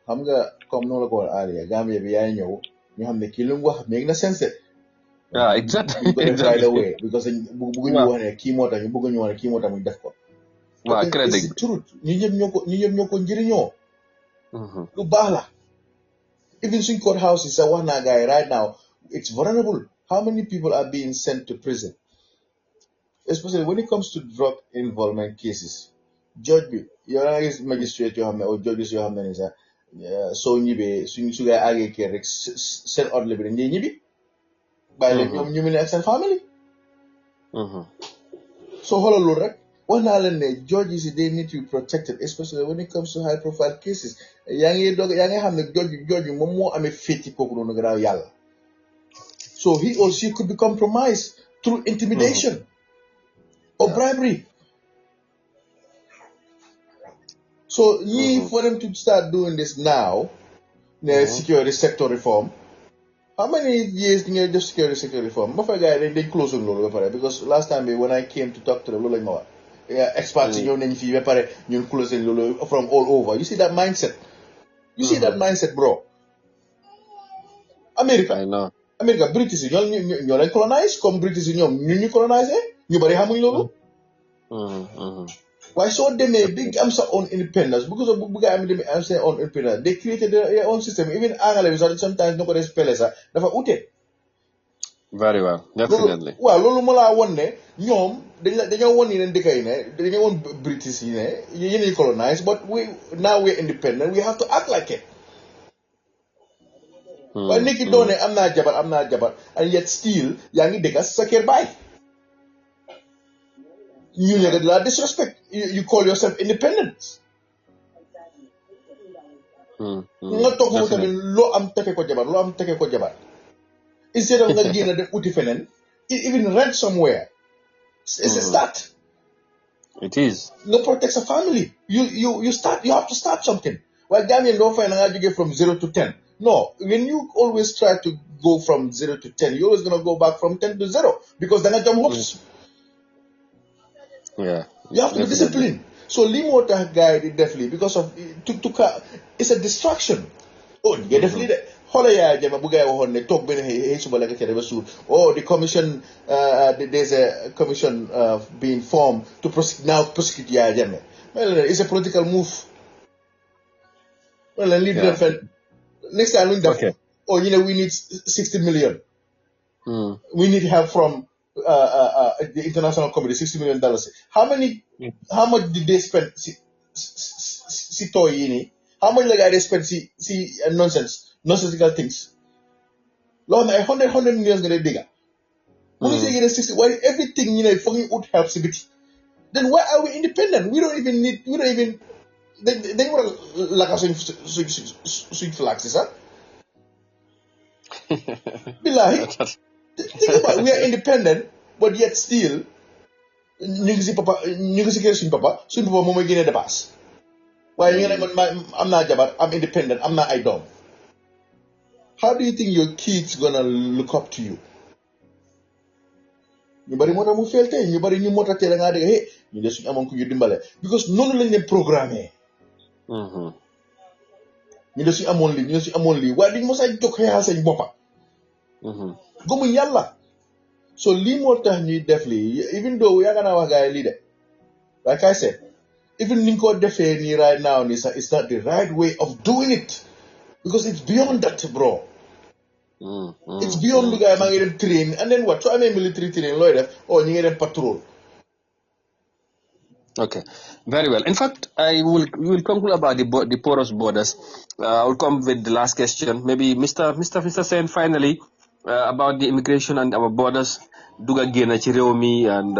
Xam nga comme noonu la ko waxee Aliou Gambia bi yaay ñëw ñu xam ne kii lu mu wax make na sense. Exactly. Right away because bëgguñu wax ne kii moo tax ñu def ko. Waaw crédit it's truth ñu ñëpp ñoo ko njëriñoo. Lu baax la. Even in courthouses, guy right now, it's vulnerable. How many people are being sent to prison? Especially when it comes to drug involvement cases. Judge, your magistrate, or judges, so you guy age care, send order living in by the family. So, hold on, judges they need to be protected, especially when it comes to high profile cases. So he or she could be compromised through intimidation or bribery. So for them to start doing this now, security sector reform. How many years do you just security sector reform? They close on because last time when I came to talk to them, experts yi ñëw nañ fii ba pare ñun close loolu from all over. You see that mindset. You see that mindset, bro. America. I know. America British yi ñoo leen colonize comme British yi ñoom ñu colonize ñu bari xamuñ loolu. waaye soo demee big am sa own independence because of bu gaa am demee am sa own independence they created their own system even anglais bi sax sometimes ñu ko dee spellé sax dafa ute. Very well, definitely. waaw loolu ma laa won ne ñoom dañoo won yeneen dëkk yi ne dañoo won British yi ne yéen colonize but now we're independent we have to act like it. waaye nit ki doone am naa jabar and yet still yaa ngi dëkk sa kër baay. You never do that disrespect. You call yourself independent. Nga toog foofu tamit loo am teke ko jabar instead of nga génn dem uti feneen even rent somewhere. It's a start. It is. Nga protect a family. You have to start something. Well, Gambian don't find how you get from 0 to 10. No, when you always try to go from 0 to 10, you're always gonna go back from 10 to 0 because then I jump hoops. Yeah, you have to be disciplined. So limo tax guy definitely because of it's a distraction. Oh, you definitely hola ya jama bu gay waxon ne tok ben hey suba la ka ba sour. Oh, the commission there's a commission being formed to prosecute ya jama. Well, it's a political move. Well, lead next time okay. Oh, we need 60 million. We need help from the international community, $60 million. How much did they spend? Si toy how much they spend? See nonsensical things. Lord, 100 million gonna bigger. When you say 60, why everything fucking would help a bit? Then why are we independent? We don't even. They were like a swing flags, huh? Billahi. Think about it, we are independent, but yet still, ñu ngi si kër suñ papa moom mooy génnee dépasse. waaye ñu ngi ne man am naa jabar am independent am naa ay doom. How do you think your kids gonna look up to you? ñu bari moo tax mu feel tey ñu bari ñu moo tax tey da ngaa dégg hey ñu de suñu amoon ku ñu dimbale because noonu lañ leen programmé. ñu de suñu amoon lii waaye duñ mos a jóg xeexal seen boppa. gëmuñ yàlla. So limo tax ñuy def lii even though yaakaar naa wax gars yi lii de like I said even ni ko defee nii right now nii sax it's not the right way of doing it because it's beyond that bro. It's beyond lu gars yi maa ngi dem train and then what soo amee military train looy def ñu ngi dem patrol. Okay, very well. In fact, we will conclude about the porous borders. I will come with the last question. Maybe Mr. Sen finally. About the immigration and our borders duga génn ci réew mi and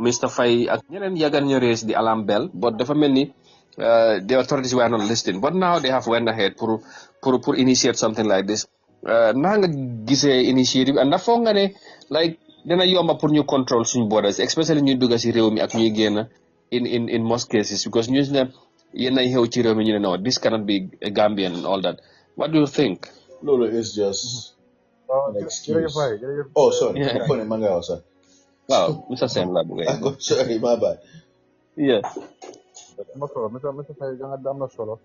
Mr. Faye ak ñeneen yàggan ñu raise the alarm bell but dafa mel ni the authorities were not listening but now they have went ahead pour initiate something like this naa nga gisee initiative and dafa nga ne like dina yomba pour ñu control suñu borders especially ñu dugga ci réew mi ak ñuy génn in most cases because ñu ne yéen ay xew ci réew mi ñu ne no this cannot be Gambian and all that. What do you think? Lolo is just an excuse. Oh, sorry. Yeah. Wow, Mr. Sen la bu ngay. Sorry, my bad. Yeah. Mr. Faye am na solo.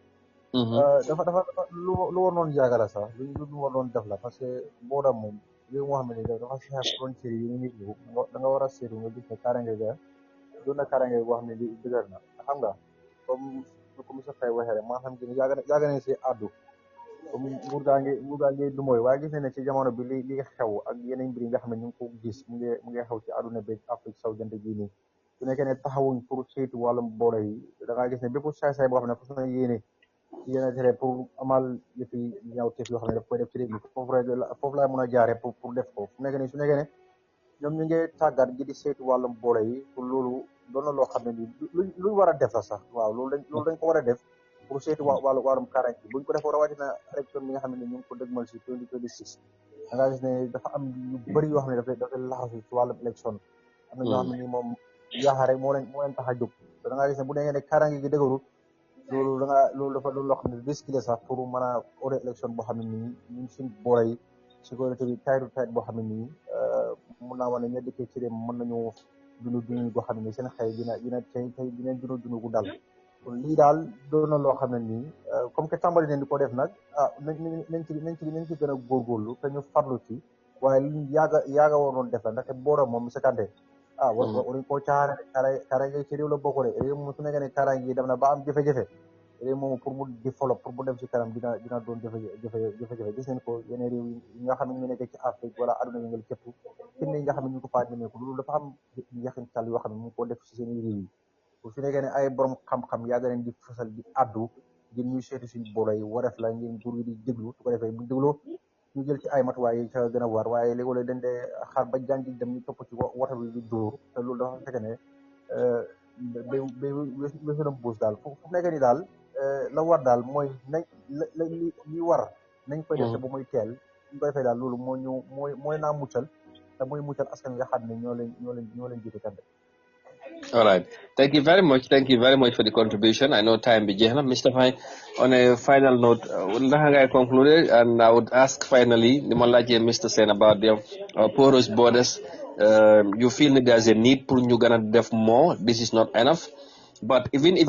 dafa lu war noonu jaagala sax lu war noonu def la parce que boo dem moom li moo xam ne dafa xeex frontière yi nit ñi da nga war a seetu nga gis ne karange ga doon na karange boo xam ne li dëgër na xam nga comme Mr. Faye waxee rek maa xam ne yàgg nañ si àddu nguur gaa ngi du mooy waaye gis nañ ne ci jamono bi li xew ak yeneen mbir yi nga xam ne ñu ngi ko gis mu ngi xew ci àdduna bi Afrique sowu jant gi nii su nekkee ne taxawuñ pour saytu wàllum boole yi da ngaa gis ne bépp saay-saay boo xam ne fas na yéene tere pour amal yëfi ñaaw teef yoo xam ne daf koy def ci réew mi foofu laay mën a jaare pour def ko su nekkee ne ñoom ñu ngi tàggat gi di saytu wàllum boole yi pour loolu doon na loo xam ne ni luñ war a def la sax waaw loolu dañ ko war a def pour saytu wàllum kaaraange bi buñ ko defoo rawatina élection bi nga xam ne ñu ngi ko dëgmal si 2026 da ngaa gis ne dafa am yu bëri yoo xam ne dafay laxasu ci wàllum élection am na ñoo xam ne ni moom yaakaar rek moo leen tax a jóg da ngaa gis ne bu nekkee ne kaaraange gi dëgërul loolu dafa doon loo xam ne risque la sax pour mën a ore élection boo xam ne nii ñun suñ boole yi sécurité bi taytu boo xam ne nii mun naa wax ne ña dëkkee ci réew mën nañu dund goo xam ne seen xëy dina dina dund gu dal kon lii daal doon na loo xam ne nii comme que tàmbali nañ di ko def nag nañ ci gën a góorgóorlu te ñu farlu ci waaye liñ yaaga waroon def la ndaxte boora moom monsieur Kanté waruñ koo caaxaane kaaraange ci réew la bokk de réew moom su nekkee ne kaaraange yi dem na ba am jafe-jafe réew moomu pour mu développe pour mu dem ci kanam dina doon jafe-jafe gis nañ ko yeneen réew yi nga xam ne ñu nekk ci Afrique wala aduna yi nga képp kenn yi nga xam ne ñu ko faa ñemee ko loolu dafa am yaxintal yoo xam ne mu ngi ko def ci seen réew yi bu fi nekkee ne ay borom xam-xam yàgg nañ di fasal di addu ngir ñuy seeti suñu bolo yi wareef la ngeen nguur gi di déglu su ko defee bu dégloo ñu jël ci ay matuwaay yi ca gën a war waaye léegi-léeg dañ dee xaar ba jàngi dem ñu topp ci wata bi di dóor te loolu dafa fekk ne bay weesu na mbuus daal fu nekkee ni daal la war daal mooy nañ la li war nañ koy def te ba muy teel ñu koy fay daal loolu mooy naa muccal te mooy muccal askan nga xam ne ñoo leen jiite Kanté. All right. Thank you very much. Thank you very much for the contribution. I know time be jehna. Mr. Fine, on a final note, I concluded, and I would ask finally, Mr. Sen about the porous borders. You feel that there's a need for you gonna def more. This is not enough. But even if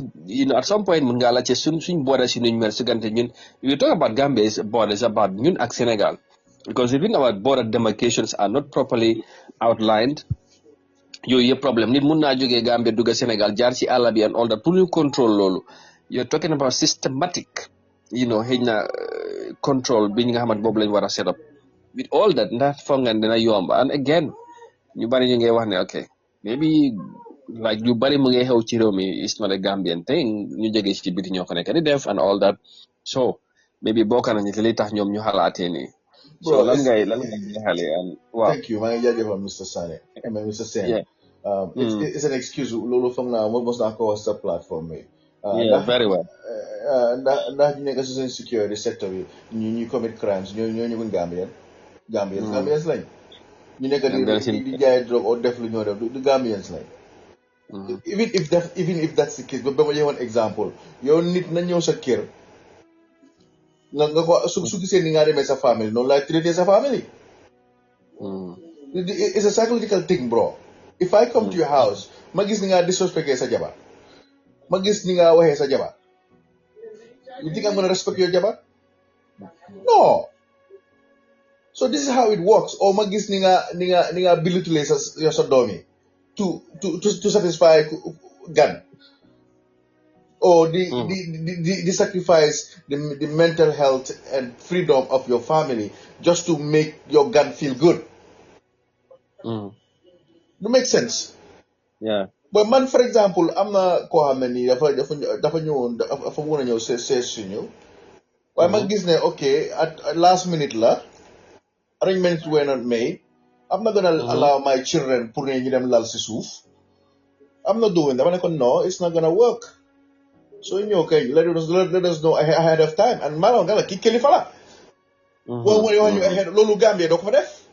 at some point mungala che sun borders in ñun you talk about Gambia's borders about ñun ak Senegal, because even our border demarcations are not properly outlined. Yooyu yëpp problème nit mun naa jógee Gambia dugga Sénégal jaar ci àll bi and all that pour ñu contrôle loolu you're talking about systematic xëy na control bi nga xamante boobu lañ war a set up with all that ndax foog nga dina yomb and again ñu bari ñu ngi wax ne ok maybe like yu bari mu ngi xew ci réew mi is not a Gambian thing ñu jógee ci biti ñoo ko nekk di def and all that so maybe bokk nañu ci li tax ñoom ñu xalaatee nii so lan ngay xale waaw thank you maa ngi jaajëfal Mr. Sane Mr. Sen it's an excuse loolu foog naa mos naa ko wax sa plateforme yi very well ndax ñu nekk si seen security sector bi ñuy commit crimes ñoo ñu Gambians lañ ñu nekk di jaay drogue or def lu ñoo def du Gambians lañ even if that's the case ba ma joxoon exemple yow nit na ñëw sa kër nga ko su gisee ni nga demee sa famille noonu laay traité sa famille it's a psychological thing bro if I come to your house ma gis ni nga disrespecté sa jabar ma gis ni nga waxee sa jabar you think I'm going to respect your jabar no so this is how it works or ma gis ni nga belittle sa doom yi to satisfy gan or the sacrifice the mental health and freedom of your family just to make your gun feel good. It makes sense. Yeah. But man, for example, I'm not ko xamni dafa mëna ñëw c'est suñu. Waaye ma gis ne okay at last minute la arrangements were not made. I'm not gonna allow my children pour ñu dem lal ci suuf. I'm not doing that. No, it's not gonna work. So okay, let us know ahead of time. And man, gonna ki kilifa la. Well, when you ahead, lolu Gambia do ko fa def.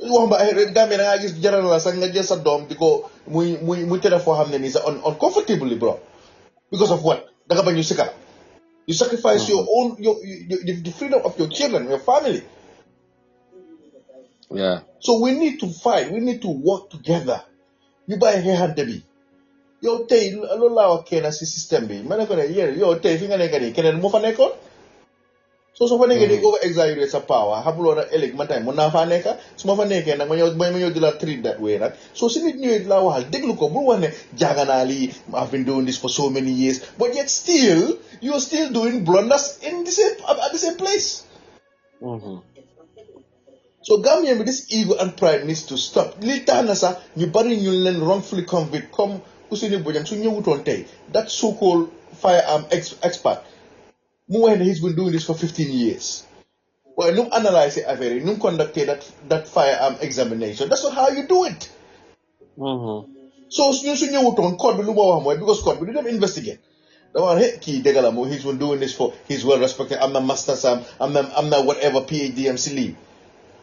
Wax ba ahead Gambia nga gis jaral la sax nga jël sa dom diko muy télé fo xamné ni sa uncomfortably bro. Because of what? Da nga bañ ñu sikala. You sacrifice your own the freedom of your children, your family. Yeah. So we need to fight. We need to work together. You buy xeexante bi. Yow tey loolu laa wax kenn si système bi ma ne ko ne yéen yow tey fi nga nekk nii keneen moo fa nekkoon soo fa nekkee di over exaggerate sa power xamuloo nag ëllëg man tamit mën naa faa nekk su ma fa nekkee nag ma ñëw di la treat that way nag so si nit ñëwee di la waxal déglu ko bul wax ne jaaga naa lii I've been doing this for so many years but yet still you're still doing blunders at the same place. So Gambia with this ego and pride needs to stop. Li tax na sax ñu bari ñu leen wrongfully convict comme Ousseynou Bojang su ñëwutoon tey that so-called firearm expert mu wax ne he's been doing this for 15 years. Well, nu analyse affaire yi nu conducted that firearm examination. That's not how you do it. So ñun su ñëwutoon code bi lu ma wax mooy because code bi du dem investigate. Dama wax hey kii dëgg la moom he's been doing this for he's well respected. I'm not master Sam. I'm not whatever PhD am si lii.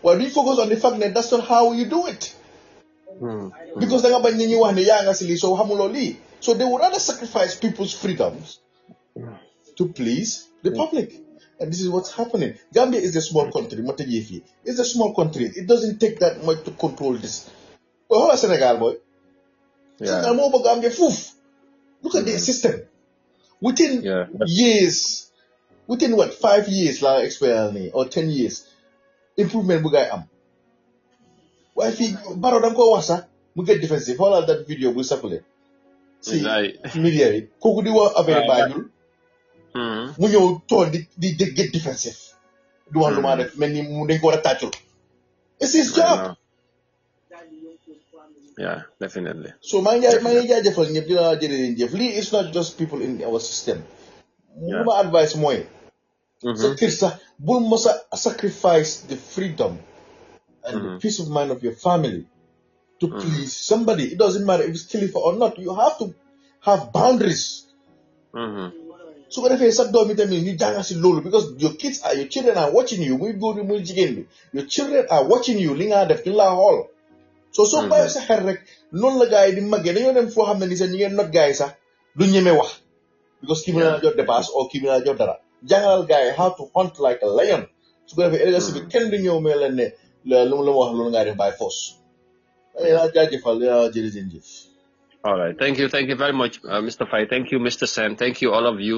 Well, we focus on the fact that that's not how you do it. Because so they would rather sacrifice people's freedoms to please the public. And this is what's happening. Gambia is a small country. It's a small country. It doesn't take that much to control this. xoolal Sénégal boy. Sénégal Yeah. moo bëgg am fuuf. Look at the system. Within years, within what 5 years la experience or 10 years, improvement bu gaay am. Waaye fii Barrow da nga koo wax sax mu get defensive xoolal that video bu circulé si media yi kooku di wax affaire Banjul mu ñëw toon di get defensive di wax lu maa def mel ni mu dañ ko war a tàccul. It's his job. Yeah, definitely. So maa ngi jaajëfal ñëpp di la jërëjëf lii it's not just people in our system. Lu ma advice mooy sa kër sax bul mos a sacrifice the freedom and the peace of mind of your family to please somebody. It doesn't matter if it's Khalifa or not. You have to have boundaries. So ko defee sa doom yi tamit ñu jàng si loolu because your children are watching you muy góor bi muy jigéen bi your children are watching you li nga def ñu laa xool. soo bàyyi sa xel rek noonu la gars yi di màggee dañoo dem foo xam ne ni sax ñi ngeen not gars yi sax du ñeme wax because kii bi na jox dépasse or kii bi na jox dara jàngalal gars yi how to hunt like a lion su ko defee ëllëg si bi kenn du ñëw mais leen ne lu ma wax loolu ngaa def by force. jaajëfal jërëjëf. All right. Thank you very much, Mr. Faye. Thank you, Mr. Sen. Thank you, all of you.